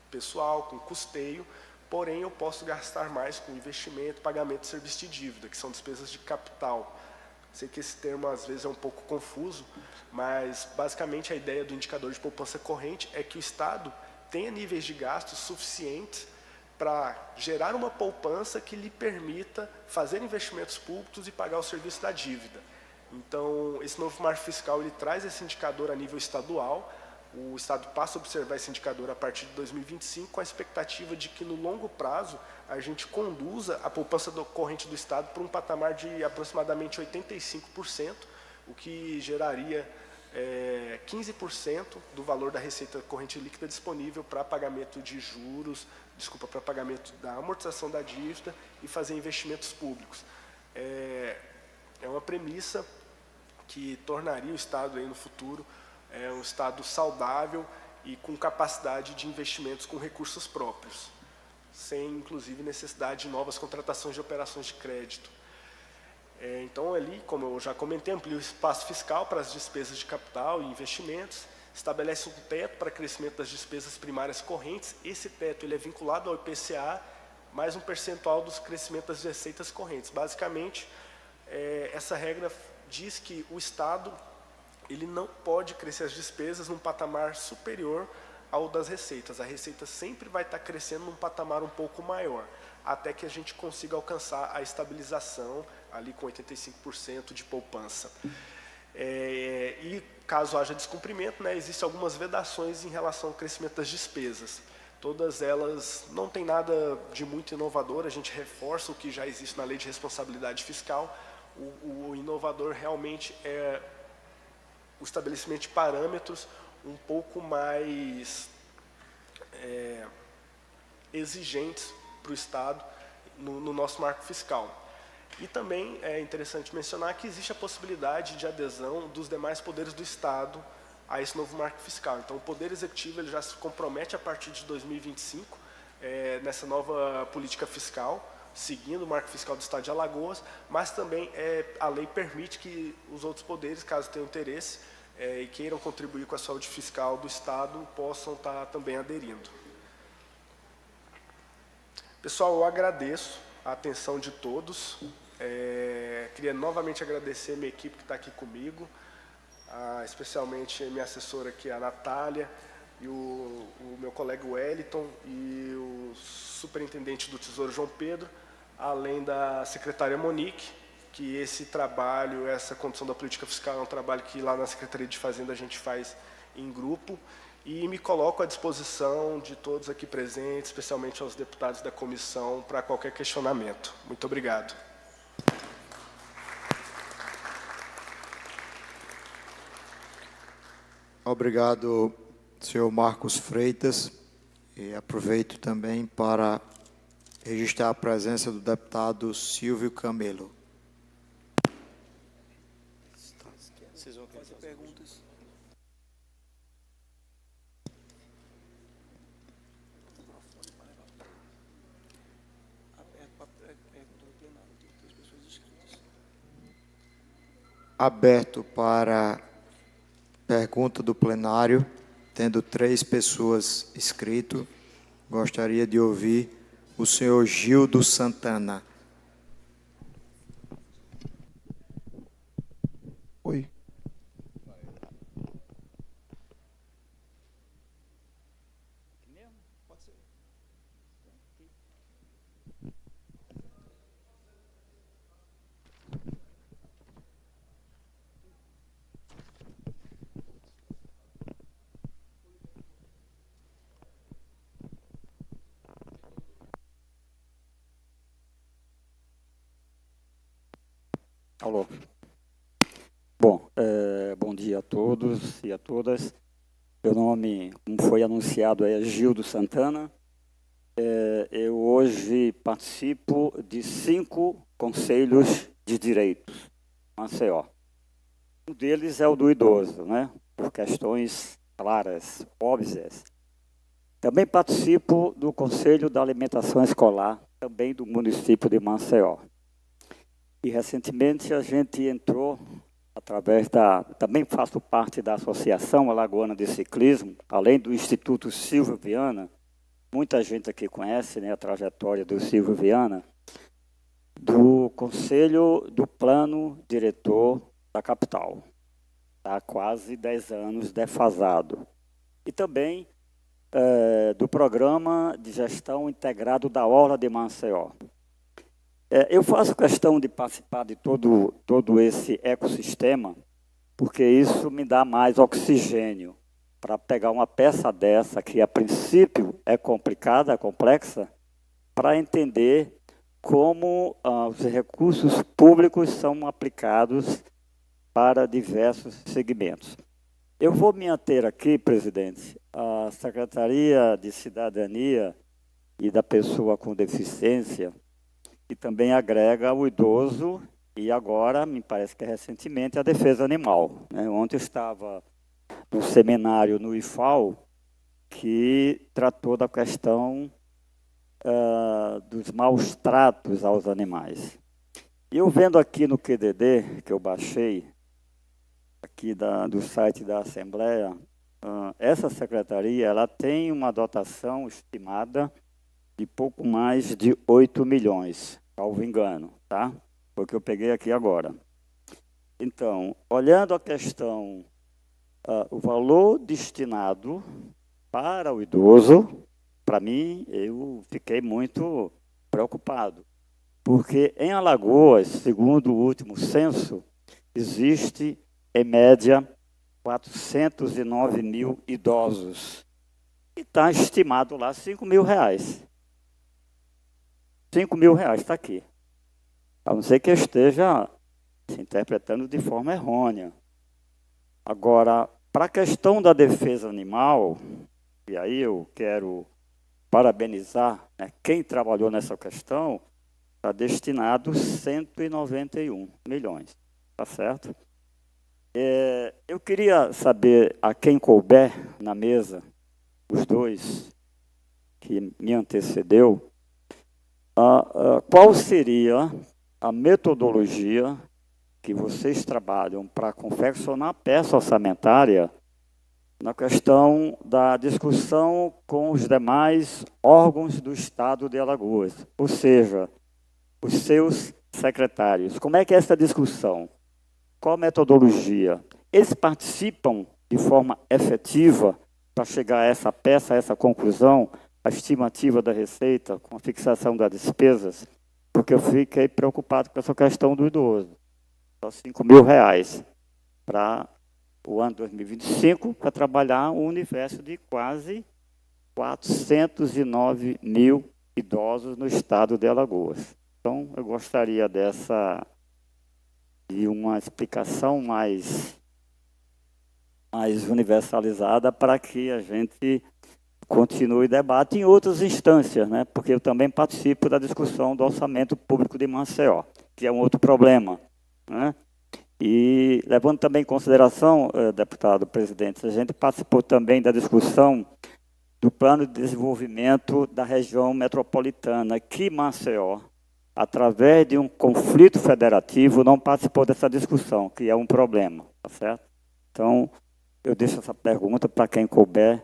pessoal, com custeio, porém eu posso gastar mais com investimento, pagamento de serviço de dívida, que são despesas de capital. Sei que esse termo às vezes é um pouco confuso, mas basicamente a ideia do indicador de poupança corrente é que o Estado tenha níveis de gastos suficientes para gerar uma poupança que lhe permita fazer investimentos públicos e pagar o serviço da dívida. Então, esse novo marco fiscal ele traz esse indicador a nível estadual. O Estado passa a observar esse indicador a partir de 2025, com a expectativa de que, no longo prazo, a gente conduza a poupança corrente do Estado para um patamar de aproximadamente 85%, o que geraria 15% do valor da receita corrente líquida disponível para pagamento de juros, para pagamento da amortização da dívida e fazer investimentos públicos. É uma premissa que tornaria o Estado aí no futuro um Estado saudável e com capacidade de investimentos com recursos próprios, sem, inclusive, necessidade de novas contratações de operações de crédito. Então, ali, como eu já comentei, amplia o espaço fiscal para as despesas de capital e investimentos, estabelece um teto para crescimento das despesas primárias correntes. Esse teto ele é vinculado ao IPCA, mais um percentual dos crescimentos das receitas correntes. Basicamente, essa regra diz que o Estado ele não pode crescer as despesas num patamar superior ao das receitas. A receita sempre vai estar crescendo num patamar um pouco maior, até que a gente consiga alcançar a estabilização ali com 85% de poupança. E caso haja descumprimento, né, existem algumas vedações em relação ao crescimento das despesas. Todas elas não tem nada de muito inovador, a gente reforça o que já existe na Lei de Responsabilidade Fiscal. O inovador realmente é o estabelecimento de parâmetros um pouco mais exigentes para o Estado no nosso marco fiscal. E também é interessante mencionar que existe a possibilidade de adesão dos demais poderes do Estado a esse novo marco fiscal. Então, o Poder Executivo ele já se compromete a partir de 2025 nessa nova política fiscal, seguindo o marco fiscal do Estado de Alagoas, mas também a lei permite que os outros poderes, caso tenham interesse e queiram contribuir com a saúde fiscal do Estado, possam estar também aderindo. Pessoal, eu agradeço a atenção de todos. Queria novamente agradecer a minha equipe que está aqui comigo, especialmente a minha assessora aqui, a Natália, e o meu colega Wellington e o superintendente do Tesouro João Pedro, além da secretária Monique, que esse trabalho, essa condução da política fiscal é um trabalho que lá na Secretaria de Fazenda a gente faz em grupo, e me coloco à disposição de todos aqui presentes, especialmente aos deputados da comissão, para qualquer questionamento. Muito obrigado. Obrigado, senhor Marcos Freitas. E aproveito também para registrar a presença do deputado Silvio Camelo. Vocês vão fazer perguntas? aberto para pergunta do plenário, tendo 3 pessoas inscritas. Gostaria de ouvir o senhor Gildo Santana. Oi. Alô. Bom, bom dia a todos e a todas. Meu nome, como foi anunciado, é Gildo Santana. Eu hoje participo de 5 conselhos de direitos, Maceió. Um deles é o do idoso, né? Por questões claras, óbvias. Também participo do Conselho da Alimentação Escolar, também do município de Maceió. E recentemente a gente entrou, através também faço parte da Associação Alagoana de Ciclismo, além do Instituto Silvio Viana, muita gente aqui conhece, né, a trajetória do Silvio Viana, do Conselho do Plano Diretor da capital. Há quase 10 anos defasado. E também do Programa de Gestão Integrado da Orla de Maceió. Eu faço questão de participar de todo esse ecossistema, porque isso me dá mais oxigênio para pegar uma peça dessa, que a princípio é complicada, é complexa, para entender como os recursos públicos são aplicados para diversos segmentos. Eu vou me ater aqui, presidente, à Secretaria de Cidadania e da Pessoa com Deficiência, que também agrega o idoso e agora, me parece que recentemente, a defesa animal. Ontem eu estava num seminário no IFAL que tratou da questão dos maus tratos aos animais. E eu vendo aqui no QDD, que eu baixei, aqui do site da Assembleia, essa secretaria ela tem uma dotação estimada de pouco mais de 8 milhões, salvo engano, tá? Foi o que eu peguei aqui agora. Então, olhando a questão, o valor destinado para o idoso, para mim, eu fiquei muito preocupado, porque em Alagoas, segundo o último censo, existe, em média, 409 mil idosos. E está estimado lá R$5.000. R$5.000 está aqui. A não ser que eu esteja se interpretando de forma errônea. Agora, para a questão da defesa animal, e aí eu quero parabenizar, né, quem trabalhou nessa questão, está destinado 191 milhões, tá certo? Eu queria saber a quem couber na mesa, os dois que me antecedeu, qual seria a metodologia que vocês trabalham para confeccionar a peça orçamentária na questão da discussão com os demais órgãos do Estado de Alagoas, ou seja, os seus secretários. Como é que é essa discussão? Qual a metodologia? Eles participam de forma efetiva para chegar a essa peça, a essa conclusão, a estimativa da receita, com a fixação das despesas? Porque eu fiquei preocupado com essa questão do idoso. Só R$5.000 para o ano 2025, para trabalhar um universo de quase 409 mil idosos no estado de Alagoas. Então, eu gostaria de uma explicação mais universalizada para que a gente continue o debate em outras instâncias, né? Porque eu também participo da discussão do orçamento público de Maceió, que é um outro problema, né? E levando também em consideração, deputado presidente, a gente participou também da discussão do plano de desenvolvimento da região metropolitana, que Maceió através de um conflito federativo, não participou dessa discussão, que é um problema, tá certo? Então, eu deixo essa pergunta para quem couber,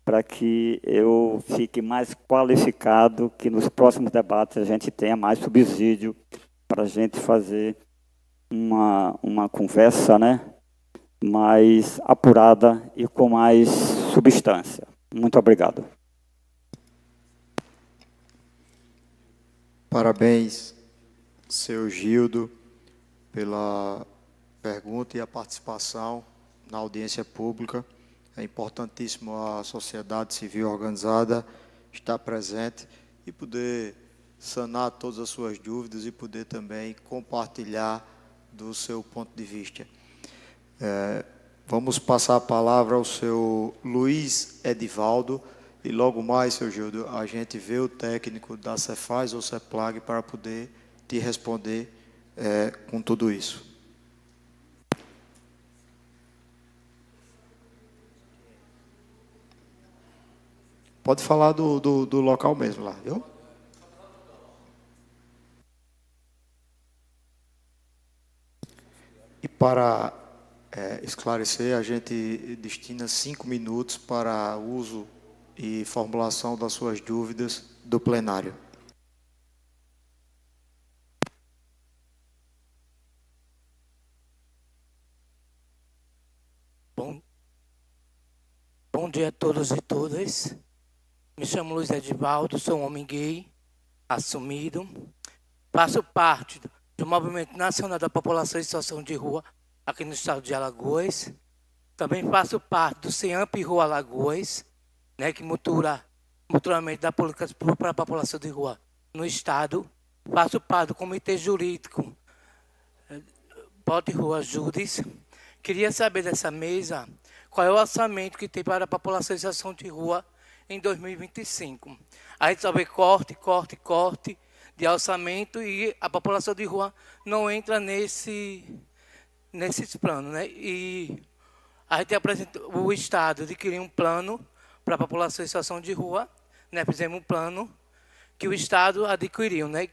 para que eu fique mais qualificado, que nos próximos debates a gente tenha mais subsídio para a gente fazer uma conversa, né, mais apurada e com mais substância. Muito obrigado. Parabéns, seu Gildo, pela pergunta e a participação na audiência pública. É importantíssimo a sociedade civil organizada estar presente e poder sanar todas as suas dúvidas e poder também compartilhar do seu ponto de vista. Vamos passar a palavra ao seu Luiz Edivaldo e logo mais, seu Gildo, a gente vê o técnico da Cefaz ou Ceplag para poder te responder com tudo isso. Pode falar do local mesmo lá, viu? E para esclarecer, a gente destina 5 minutos para uso e formulação das suas dúvidas do plenário. Bom dia a todos e todas. Me chamo Luiz Edivaldo, sou um homem gay, assumido. Faço parte do Movimento Nacional da População em Situação de Rua, aqui no estado de Alagoas. Também faço parte do CEAMP Rua Alagoas, né, que motoramente dá políticas para a população de rua no estado. Faço parte do Comitê Jurídico Bote Rua Judes. Queria saber dessa mesa qual é o orçamento que tem para a população em situação de rua em 2025. A gente só vê corte de orçamento e a população de rua não entra nesses planos, né? E a gente apresentou, o Estado adquiriu um plano para a população em situação de rua, né? Fizemos um plano que o Estado adquiriu, né?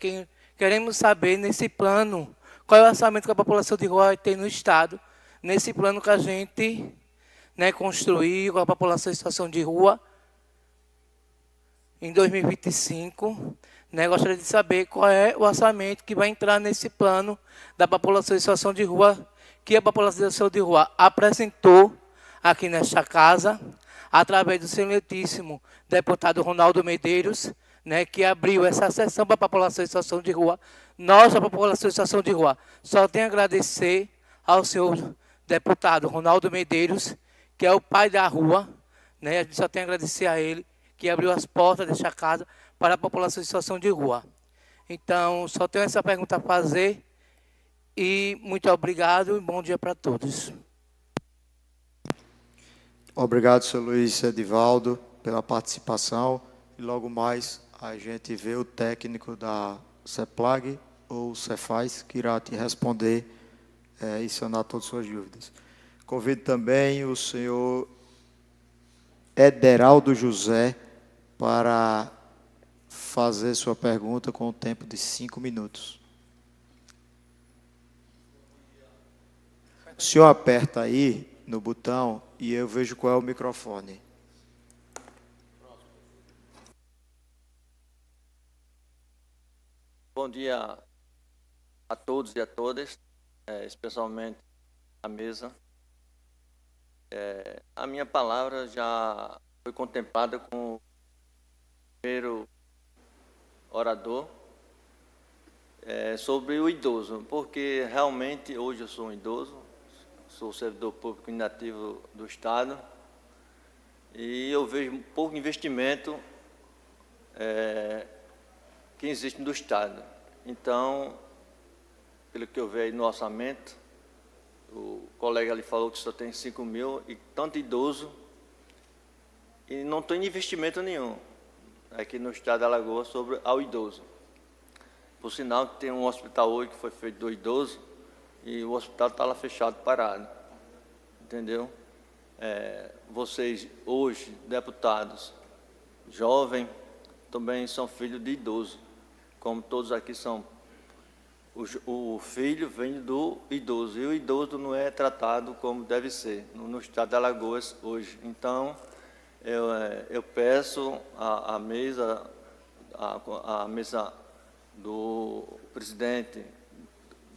Queremos saber nesse plano qual é o orçamento que a população de rua vai ter no Estado, nesse plano que a gente, né, construiu com a população em situação de rua em 2025. Né? Gostaria de saber qual é o orçamento que vai entrar nesse plano da população em situação de rua, que a população em situação de rua apresentou aqui nesta casa, através do excelentíssimo deputado Ronaldo Medeiros, né, que abriu essa sessão para a população em situação de rua. Nós, a população em situação de rua, só tenho a agradecer ao senhor deputado Ronaldo Medeiros, que é o pai da rua, né, a gente só tem a agradecer a ele, que abriu as portas desta casa para a população em situação de rua. Então, só tenho essa pergunta a fazer e muito obrigado e bom dia para todos. Obrigado, senhor Luiz Edivaldo, pela participação. E logo mais a gente vê o técnico da Ceplag ou Cefaz, que irá te responder e sanar todas as suas dúvidas. Convido também o senhor Ederaldo José para fazer sua pergunta com o tempo de 5 minutos. O senhor aperta aí no botão e eu vejo qual é o microfone. Bom dia a todos e a todas, especialmente a mesa. A minha palavra já foi contemplada com o primeiro orador sobre o idoso, porque realmente hoje eu sou um idoso, sou servidor público inativo do Estado e eu vejo pouco investimento que existe no Estado. Então, pelo que eu vejo no orçamento, o colega ali falou que só tem 5 mil e tanto idoso e não tem investimento nenhum aqui no estado de Alagoas sobre ao idoso. Por sinal, tem um hospital hoje que foi feito do idoso e o hospital está lá fechado, parado. Entendeu? Vocês, hoje, deputados jovens, também são filhos de idoso, como todos aqui são o filho vem do idoso, e o idoso não é tratado como deve ser no estado de Alagoas hoje. Então, eu peço à mesa do presidente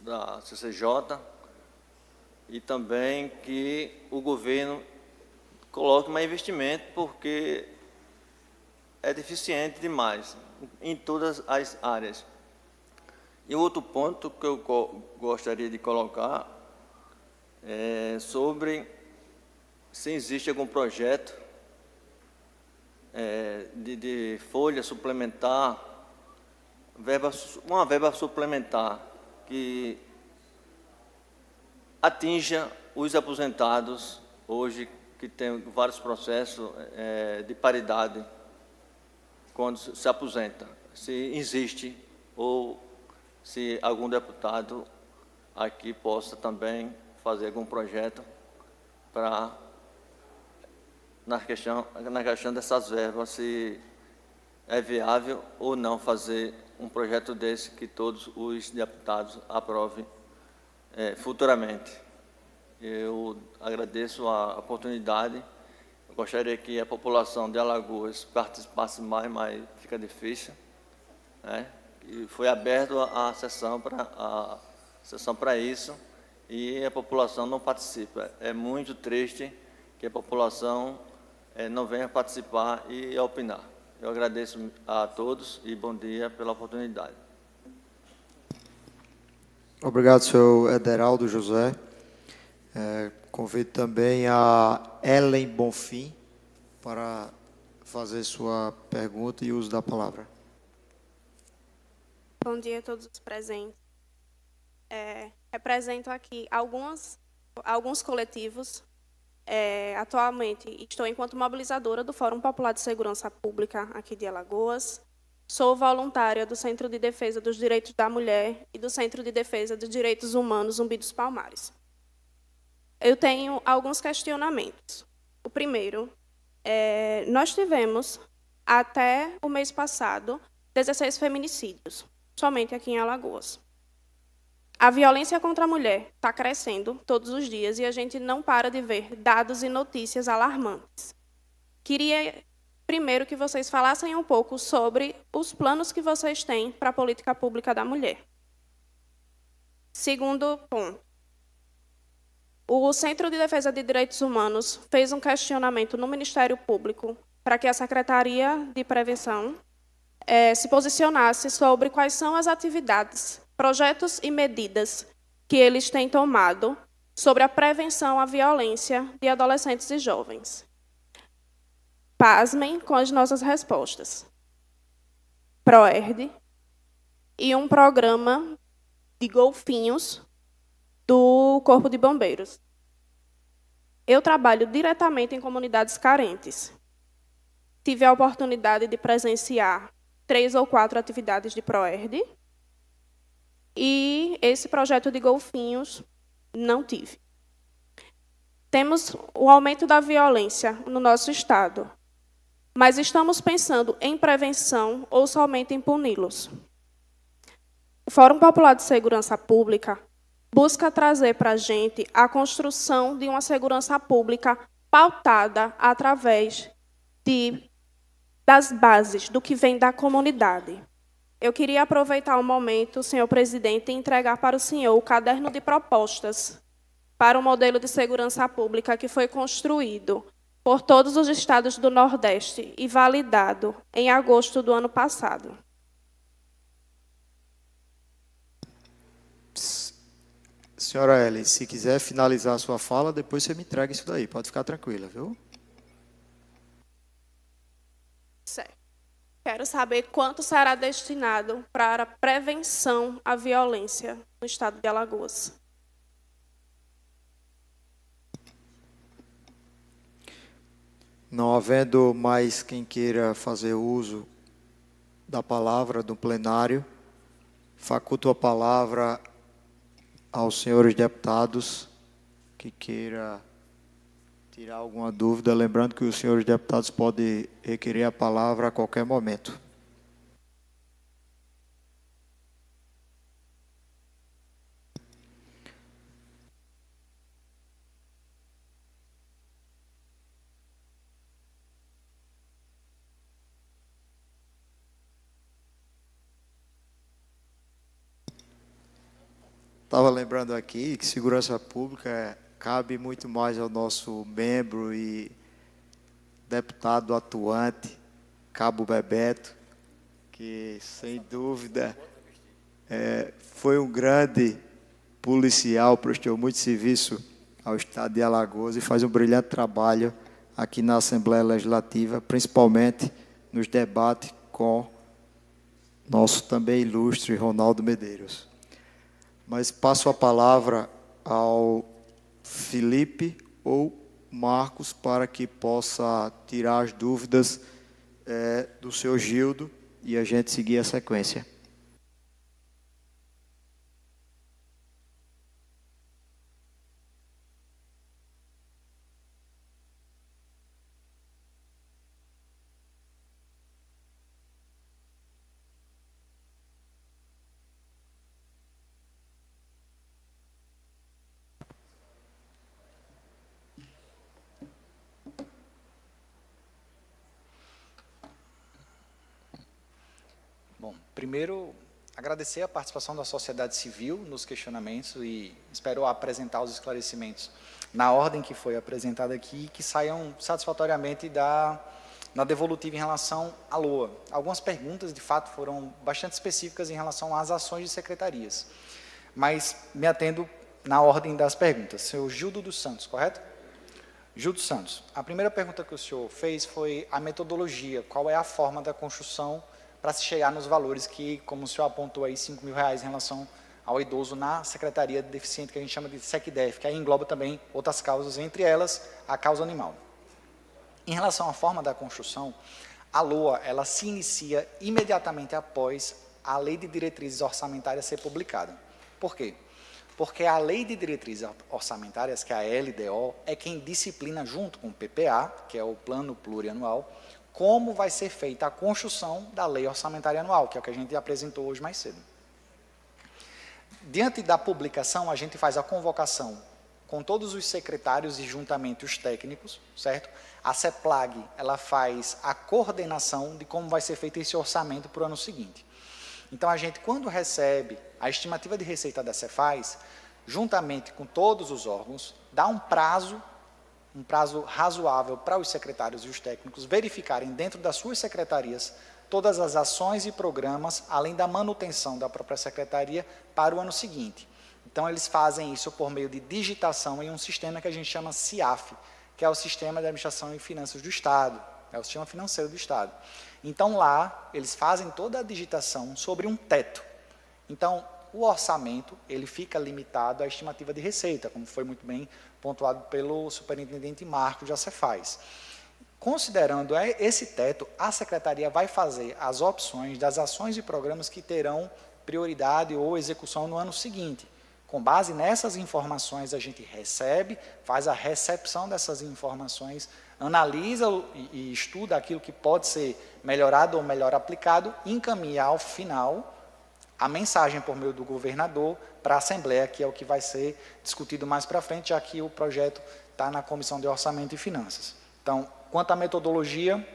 da CCJ e também que o governo coloque mais investimento, porque é deficiente demais em todas as áreas. E outro ponto que eu gostaria de colocar é sobre se existe algum projeto de folha suplementar, uma verba suplementar que atinja os aposentados hoje, que tem vários processos de paridade quando se aposenta. Se existe ou se algum deputado aqui possa também fazer algum projeto para, na questão dessas verbas, se é viável ou não fazer um projeto desse que todos os deputados aprovem futuramente. Eu agradeço a oportunidade. Eu gostaria que a população de Alagoas participasse mais, mas fica difícil, né? E foi aberta a sessão para isso e a população não participa. É muito triste que a população não venha participar e opinar. Eu agradeço a todos e bom dia pela oportunidade. Obrigado, senhor Ederaldo José. Convido também a Ellen Bonfim para fazer sua pergunta e uso da palavra. Bom dia a todos os presentes. Represento aqui alguns coletivos. Atualmente estou enquanto mobilizadora do Fórum Popular de Segurança Pública aqui de Alagoas. Sou voluntária do Centro de Defesa dos Direitos da Mulher e do Centro de Defesa dos Direitos Humanos Zumbi dos Palmares. Eu tenho alguns questionamentos. O primeiro, nós tivemos, até o mês passado, 16 feminicídios, somente aqui em Alagoas. A violência contra a mulher está crescendo todos os dias e a gente não para de ver dados e notícias alarmantes. Queria, primeiro, que vocês falassem um pouco sobre os planos que vocês têm para a política pública da mulher. Segundo ponto, o Centro de Defesa de Direitos Humanos fez um questionamento no Ministério Público para que a Secretaria de Prevenção se posicionasse sobre quais são as atividades, projetos e medidas que eles têm tomado sobre a prevenção à violência de adolescentes e jovens. Pasmem com as nossas respostas. PROERD e um programa de golfinhos do Corpo de Bombeiros. Eu trabalho diretamente em comunidades carentes. Tive a oportunidade de presenciar 3 ou 4 atividades de PROERD e esse projeto de golfinhos não tive. Temos o aumento da violência no nosso estado, mas estamos pensando em prevenção ou somente em puni-los. O Fórum Popular de Segurança Pública busca trazer para a gente a construção de uma segurança pública pautada através das bases, do que vem da comunidade. Eu queria aproveitar o momento, senhor presidente, e entregar para o senhor o caderno de propostas para o modelo de segurança pública que foi construído por todos os estados do Nordeste e validado em agosto do ano passado. Senhora Ellen, se quiser finalizar a sua fala, depois você me entrega isso daí. Pode ficar tranquila, viu? Certo. Quero saber quanto será destinado para a prevenção à violência no estado de Alagoas. Não havendo mais quem queira fazer uso da palavra do plenário, faculto a palavra aos senhores deputados que queira tirar alguma dúvida, lembrando que os senhores deputados podem requerer a palavra a qualquer momento. Estava lembrando aqui que segurança pública cabe muito mais ao nosso membro e deputado atuante, Cabo Bebeto, que, sem dúvida, foi um grande policial, prestou muito serviço ao Estado de Alagoas e faz um brilhante trabalho aqui na Assembleia Legislativa, principalmente nos debates com nosso também ilustre Ronaldo Medeiros. Mas passo a palavra ao Felipe ou Marcos para que possa tirar as dúvidas do seu Gildo e a gente seguir a sequência. Bom, primeiro, agradecer a participação da sociedade civil nos questionamentos e espero apresentar os esclarecimentos na ordem que foi apresentada aqui e que saiam satisfatoriamente na devolutiva em relação à LOA. Algumas perguntas, de fato, foram bastante específicas em relação às ações de secretarias, mas me atendo na ordem das perguntas. Senhor Gildo dos Santos, correto? Gildo Santos, a primeira pergunta que o senhor fez foi a metodologia, qual é a forma da construção para se chegar nos valores que, como o senhor apontou aí, R$5.000 em relação ao idoso na Secretaria de Deficiente, que a gente chama de SECDEF, que aí engloba também outras causas, entre elas a causa animal. Em relação à forma da construção, a LOA ela se inicia imediatamente após a Lei de Diretrizes Orçamentárias ser publicada. Por quê? Porque a Lei de Diretrizes Orçamentárias, que é a LDO, é quem disciplina junto com o PPA, que é o Plano Plurianual, como vai ser feita a construção da Lei Orçamentária Anual, que é o que a gente apresentou hoje mais cedo. Diante da publicação, a gente faz a convocação com todos os secretários e juntamente os técnicos, certo? A CEPLAG, ela faz a coordenação de como vai ser feito esse orçamento para o ano seguinte. Então, a gente, quando recebe a estimativa de receita da Cefaz, juntamente com todos os órgãos, dá um prazo razoável para os secretários e os técnicos verificarem dentro das suas secretarias todas as ações e programas, além da manutenção da própria secretaria para o ano seguinte. Então, eles fazem isso por meio de digitação em um sistema que a gente chama CIAF, que é o Sistema de Administração e Finanças do Estado, é o Sistema Financeiro do Estado. Então, lá, eles fazem toda a digitação sobre um teto. Então, o orçamento, ele fica limitado à estimativa de receita, como foi muito bem pontuado pelo superintendente Marcos da Cefaz. Considerando esse teto, a secretaria vai fazer as opções das ações e programas que terão prioridade ou execução no ano seguinte. Com base nessas informações, a gente recebe, faz a recepção dessas informações, analisa e estuda aquilo que pode ser melhorado ou melhor aplicado, encaminha ao final a mensagem por meio do governador para a Assembleia, que é o que vai ser discutido mais para frente, já que o projeto está na Comissão de Orçamento e Finanças. Então, quanto à metodologia,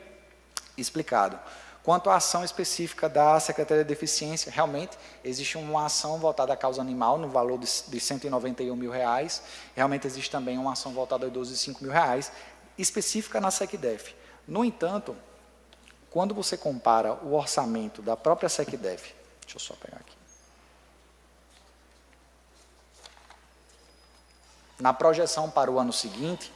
explicado. Quanto à ação específica da Secretaria de Deficiência, realmente existe uma ação voltada à causa animal, no valor de R$191 mil. Realmente existe também uma ação voltada a idosos de R$5 mil, específica na SECDEF. No entanto, quando você compara o orçamento da própria SECDEF, deixa eu só pegar aqui. Na projeção para o ano seguinte,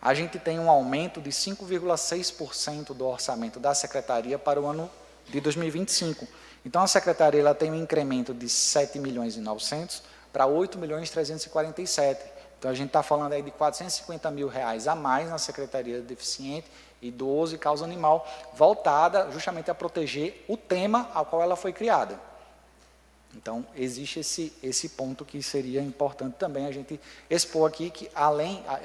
a gente tem um aumento de 5,6% do orçamento da Secretaria para o ano de 2025. Então, a Secretaria ela tem um incremento de 7.900.000 para 8.347.000. Então, a gente está falando aí de R$450 mil a mais na Secretaria de Deficiente e 12 causa animal, voltada justamente a proteger o tema ao qual ela foi criada. Então, existe esse ponto que seria importante também a gente expor aqui, que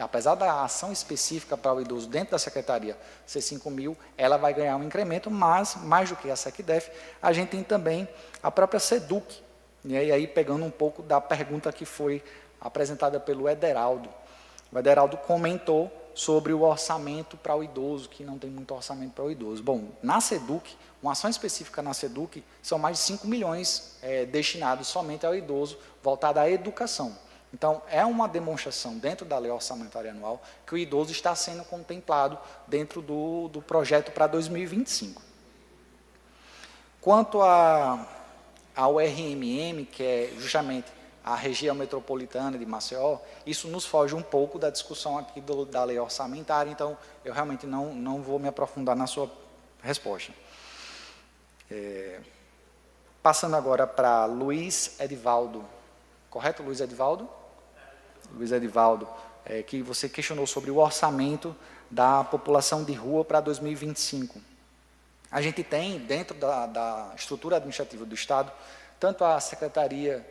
apesar da ação específica para o idoso dentro da secretaria ser 5 mil, ela vai ganhar um incremento, mas, mais do que a SECDEF, a gente tem também a própria SEDUC. E aí, pegando um pouco da pergunta que foi apresentada pelo Ederaldo. O Ederaldo comentou sobre o orçamento para o idoso, que não tem muito orçamento para o idoso. Bom, na SEDUC, uma ação específica na SEDUC, são mais de 5 milhões destinados somente ao idoso, voltada à educação. Então, é uma demonstração dentro da lei orçamentária anual que o idoso está sendo contemplado dentro do projeto para 2025. Quanto ao RMM, que é justamente a região metropolitana de Maceió, isso nos foge um pouco da discussão aqui da lei orçamentária, então eu realmente não vou me aprofundar na sua resposta. Passando agora para Luiz Edivaldo. Correto, Luiz Edivaldo? Luiz Edivaldo, que você questionou sobre o orçamento da população de rua para 2025. A gente tem, dentro da estrutura administrativa do Estado, tanto a Secretaria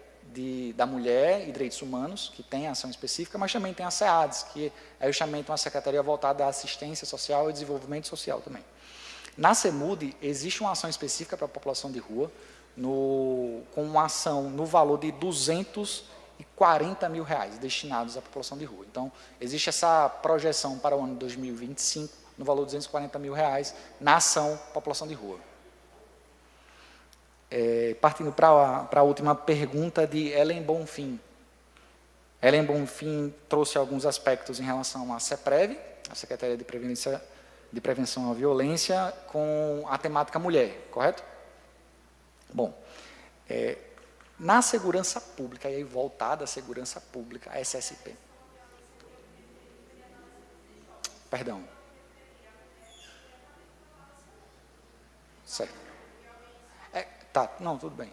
da Mulher e Direitos Humanos, que tem ação específica, mas também tem a SEADES, que é justamente uma secretaria voltada à assistência social e desenvolvimento social também. Na CEMUD, existe uma ação específica para a população de rua, com uma ação no valor de R$240 mil destinados à população de rua. Então, existe essa projeção para o ano 2025, no valor de R$240 mil na ação população de rua. Partindo para a última pergunta de Ellen Bonfim. Ellen Bonfim trouxe alguns aspectos em relação à CEPREV, a Secretaria de Prevenção à Violência, com a temática mulher, correto? Bom, na segurança pública, e aí voltada à segurança pública, a SSP. Perdão. Certo. Tá, não, tudo bem.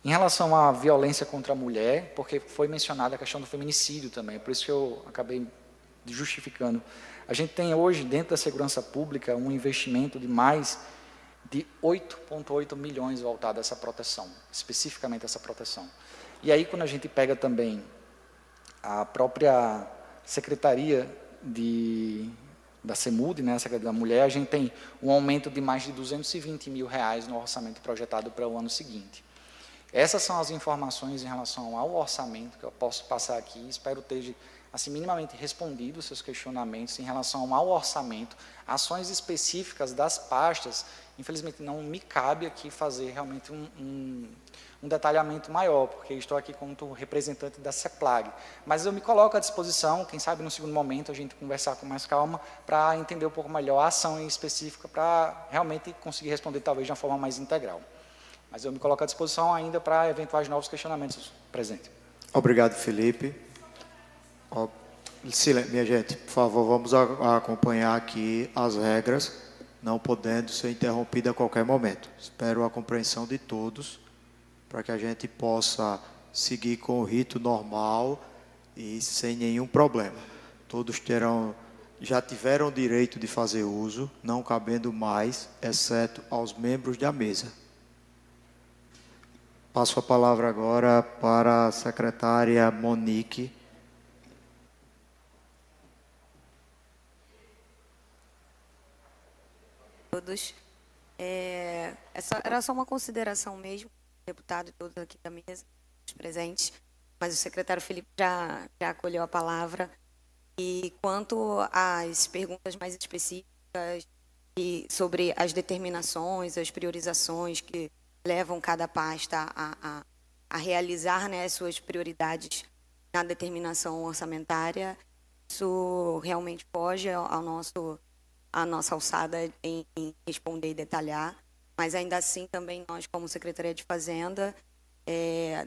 Em relação à violência contra a mulher, porque foi mencionada a questão do feminicídio também, por isso que eu acabei justificando. A gente tem hoje, dentro da segurança pública, um investimento de mais de 8,8 milhões voltado a essa proteção, especificamente essa proteção. E aí, quando a gente pega também a própria Secretaria da CEMUD, né, a Secretaria da Mulher, a gente tem um aumento de mais de R$220 mil no orçamento projetado para o ano seguinte. Essas são as informações em relação ao orçamento que eu posso passar aqui. Espero ter, assim, minimamente respondido os seus questionamentos em relação ao orçamento. Ações específicas das pastas, infelizmente não me cabe aqui fazer realmente um detalhamento maior, porque estou aqui como representante da CEPLAG. Mas eu me coloco à disposição, quem sabe no segundo momento a gente conversar com mais calma, para entender um pouco melhor a ação específica, para realmente conseguir responder talvez de uma forma mais integral. Mas eu me coloco à disposição ainda para eventuais novos questionamentos, presidente. Obrigado, Felipe. Silêncio, minha gente, por favor, vamos acompanhar aqui as regras, não podendo ser interrompida a qualquer momento. Espero a compreensão de todos, para que a gente possa seguir com o rito normal e sem nenhum problema. Todos já tiveram o direito de fazer uso, não cabendo mais, exceto aos membros da mesa. Passo a palavra agora para a secretária Monique. Todos. Essa era só uma consideração mesmo, deputado e todos aqui da mesa, os presentes, mas o secretário Felipe já acolheu a palavra. E quanto às perguntas mais específicas sobre as determinações, as priorizações que levam cada pasta a realizar, né, as suas prioridades na determinação orçamentária, isso realmente foge à nossa alçada em responder e detalhar, mas ainda assim também nós, como Secretaria de Fazenda,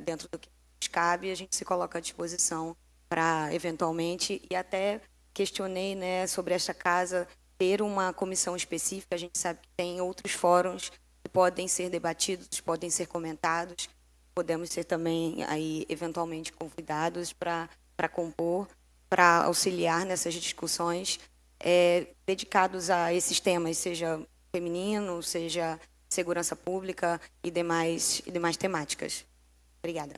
dentro do que nos cabe, a gente se coloca à disposição para, eventualmente, e até questionei, né, sobre esta casa ter uma comissão específica. A gente sabe que tem outros fóruns que podem ser debatidos, podem ser comentados, podemos ser também, aí, eventualmente, convidados para compor, para auxiliar nessas discussões, dedicados a esses temas, seja feminino, seja segurança pública e demais temáticas. Obrigada.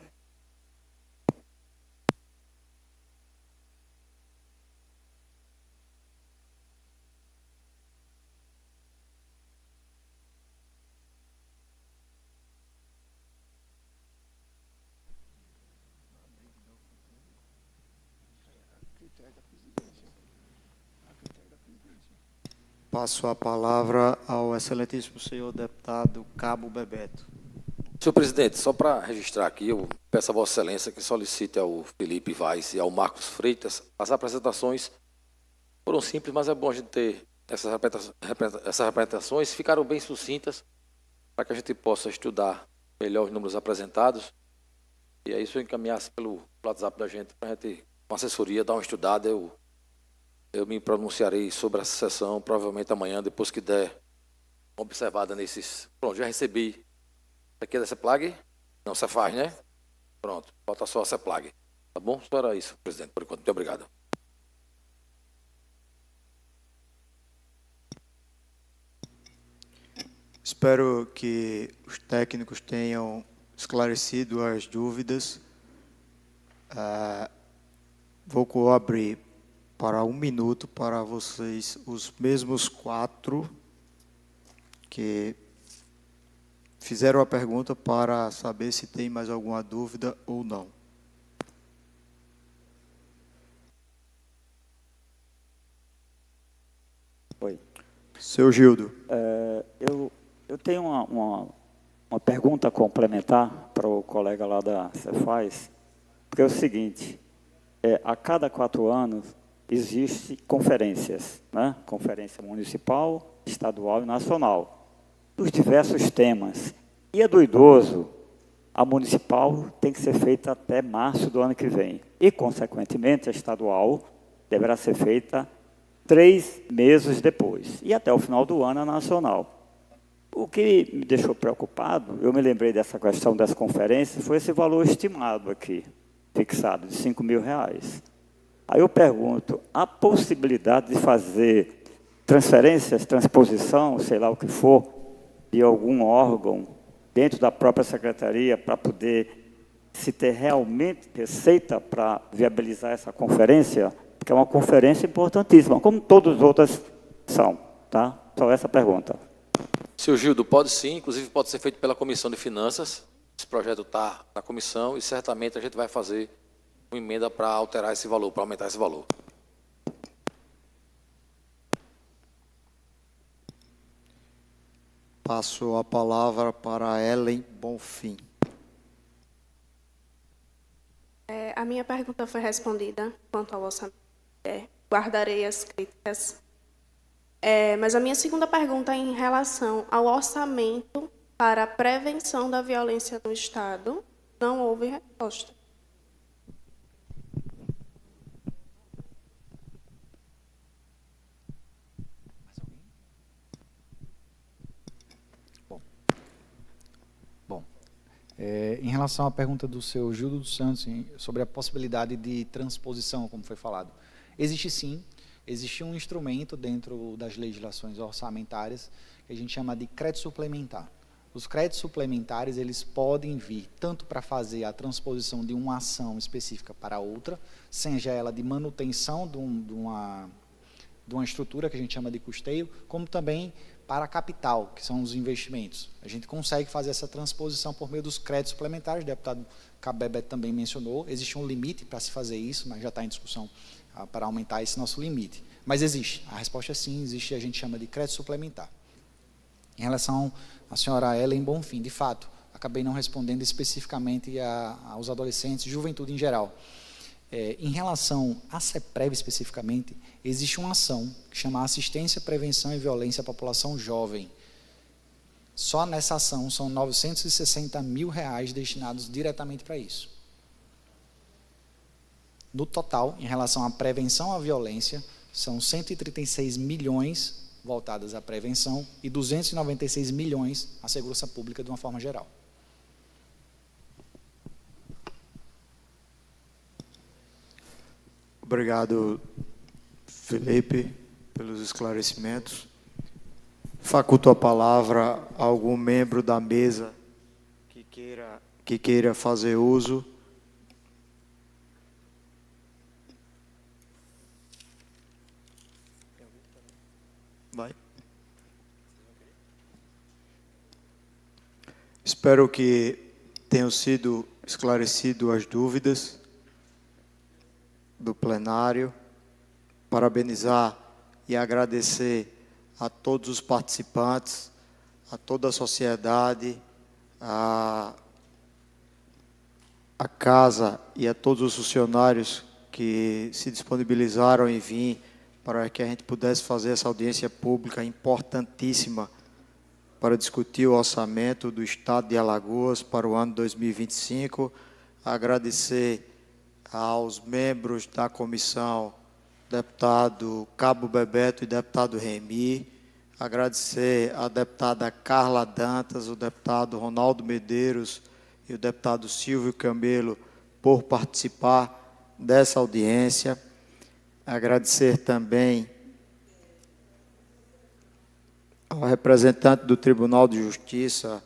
Passo a palavra ao excelentíssimo senhor deputado Cabo Bebeto. Senhor presidente, só para registrar aqui, eu peço a Vossa Excelência que solicite ao Felipe Vaz e ao Marcos Freitas. As apresentações foram simples, mas é bom a gente ter essas apresentações, ficaram bem sucintas, para que a gente possa estudar melhor os números apresentados. E aí, se eu encaminhasse pelo WhatsApp da gente, para a gente, com assessoria, dar uma estudada, eu me pronunciarei sobre essa sessão, provavelmente amanhã, depois que der uma observada nesses... Pronto, já recebi. Aqui é da CEPLAG? Não, Cefaz, né? Pronto, falta só a CEPLAG. Tá bom? Só era isso, presidente, por enquanto. Muito obrigado. Espero que os técnicos tenham esclarecido as dúvidas. Vou abrir para 1 minuto para vocês, os mesmos 4 que fizeram a pergunta, para saber se tem mais alguma dúvida ou não. Oi. Seu Gildo. Eu tenho uma pergunta complementar para o colega lá da Cefaz, porque é o seguinte, a cada 4 anos existem conferências, né? Conferência municipal, estadual e nacional, dos diversos temas. E a do idoso, a municipal tem que ser feita até março do ano que vem. E, consequentemente, a estadual deverá ser feita 3 meses depois. E até o final do ano, a nacional. O que me deixou preocupado, eu me lembrei dessa questão das conferências, foi esse valor estimado aqui, fixado, de R$5.000. Aí eu pergunto, há possibilidade de fazer transferências, transposição, sei lá o que for, de algum órgão dentro da própria secretaria para poder se ter realmente receita para viabilizar essa conferência? Porque é uma conferência importantíssima, como todas as outras são, tá? Só essa pergunta. Senhor Gildo, pode sim, inclusive pode ser feito pela Comissão de Finanças. Esse projeto está na comissão e certamente a gente vai fazer uma emenda para alterar esse valor, para aumentar esse valor. Passo a palavra para Ellen Bonfim. A minha pergunta foi respondida quanto ao orçamento. Guardarei as críticas. Mas a minha segunda pergunta é em relação ao orçamento para a prevenção da violência no Estado. Não houve resposta. Em relação à pergunta do seu Gildo dos Santos sobre a possibilidade de transposição, como foi falado, existe sim, existe um instrumento dentro das legislações orçamentárias que a gente chama de crédito suplementar. Os créditos suplementares, eles podem vir tanto para fazer a transposição de uma ação específica para outra, seja ela de manutenção de uma estrutura que a gente chama de custeio, como também para capital, que são os investimentos. A gente consegue fazer essa transposição por meio dos créditos suplementares, o deputado Cabo Bebeto também mencionou, existe um limite para se fazer isso, mas já está em discussão para aumentar esse nosso limite. Mas existe, a resposta é sim, existe, a gente chama de crédito suplementar. Em relação à senhora Ellen Bonfim, de fato, acabei não respondendo especificamente aos adolescentes, juventude em geral. Em relação à CEPREV especificamente, existe uma ação que chama Assistência, Prevenção e Violência à População Jovem. Só nessa ação são R$960 mil destinados diretamente para isso. No total, em relação à prevenção à violência, são 136 milhões voltadas à prevenção e 296 milhões à segurança pública de uma forma geral. Obrigado, Felipe, pelos esclarecimentos. Faculto a palavra a algum membro da mesa que queira fazer uso. Vai. Espero que tenham sido esclarecidas as dúvidas do plenário. Parabenizar e agradecer a todos os participantes, a toda a sociedade, a casa e a todos os funcionários que se disponibilizaram em vir para que a gente pudesse fazer essa audiência pública importantíssima para discutir o orçamento do Estado de Alagoas para o ano 2025. Agradecer aos membros da comissão, deputado Cabo Bebeto e deputado Remi. Agradecer à deputada Carla Dantas, o deputado Ronaldo Medeiros e o deputado Silvio Camelo por participar dessa audiência. Agradecer também ao representante do Tribunal de Justiça,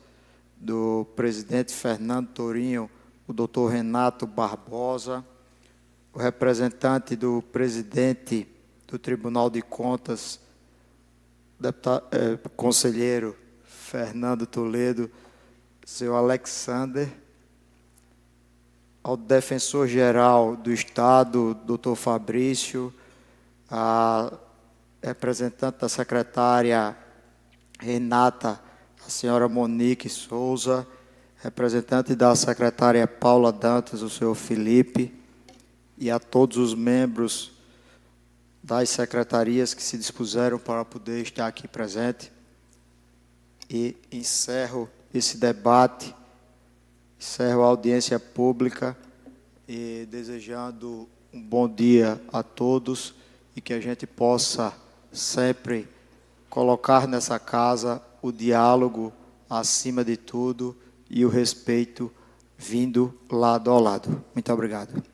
do presidente Fernando Torinho, o doutor Renato Barbosa, o representante do presidente do Tribunal de Contas, conselheiro Fernando Toledo, senhor Alexander, ao defensor-geral do Estado, doutor Fabrício, a representante da secretária Renata, a senhora Monique Souza, representante da secretária Paula Dantas, o senhor Felipe, e a todos os membros das secretarias que se dispuseram para poder estar aqui presente. E encerro esse debate, encerro a audiência pública e desejando um bom dia a todos e que a gente possa sempre colocar nessa casa o diálogo acima de tudo e o respeito vindo lado a lado. Muito obrigado.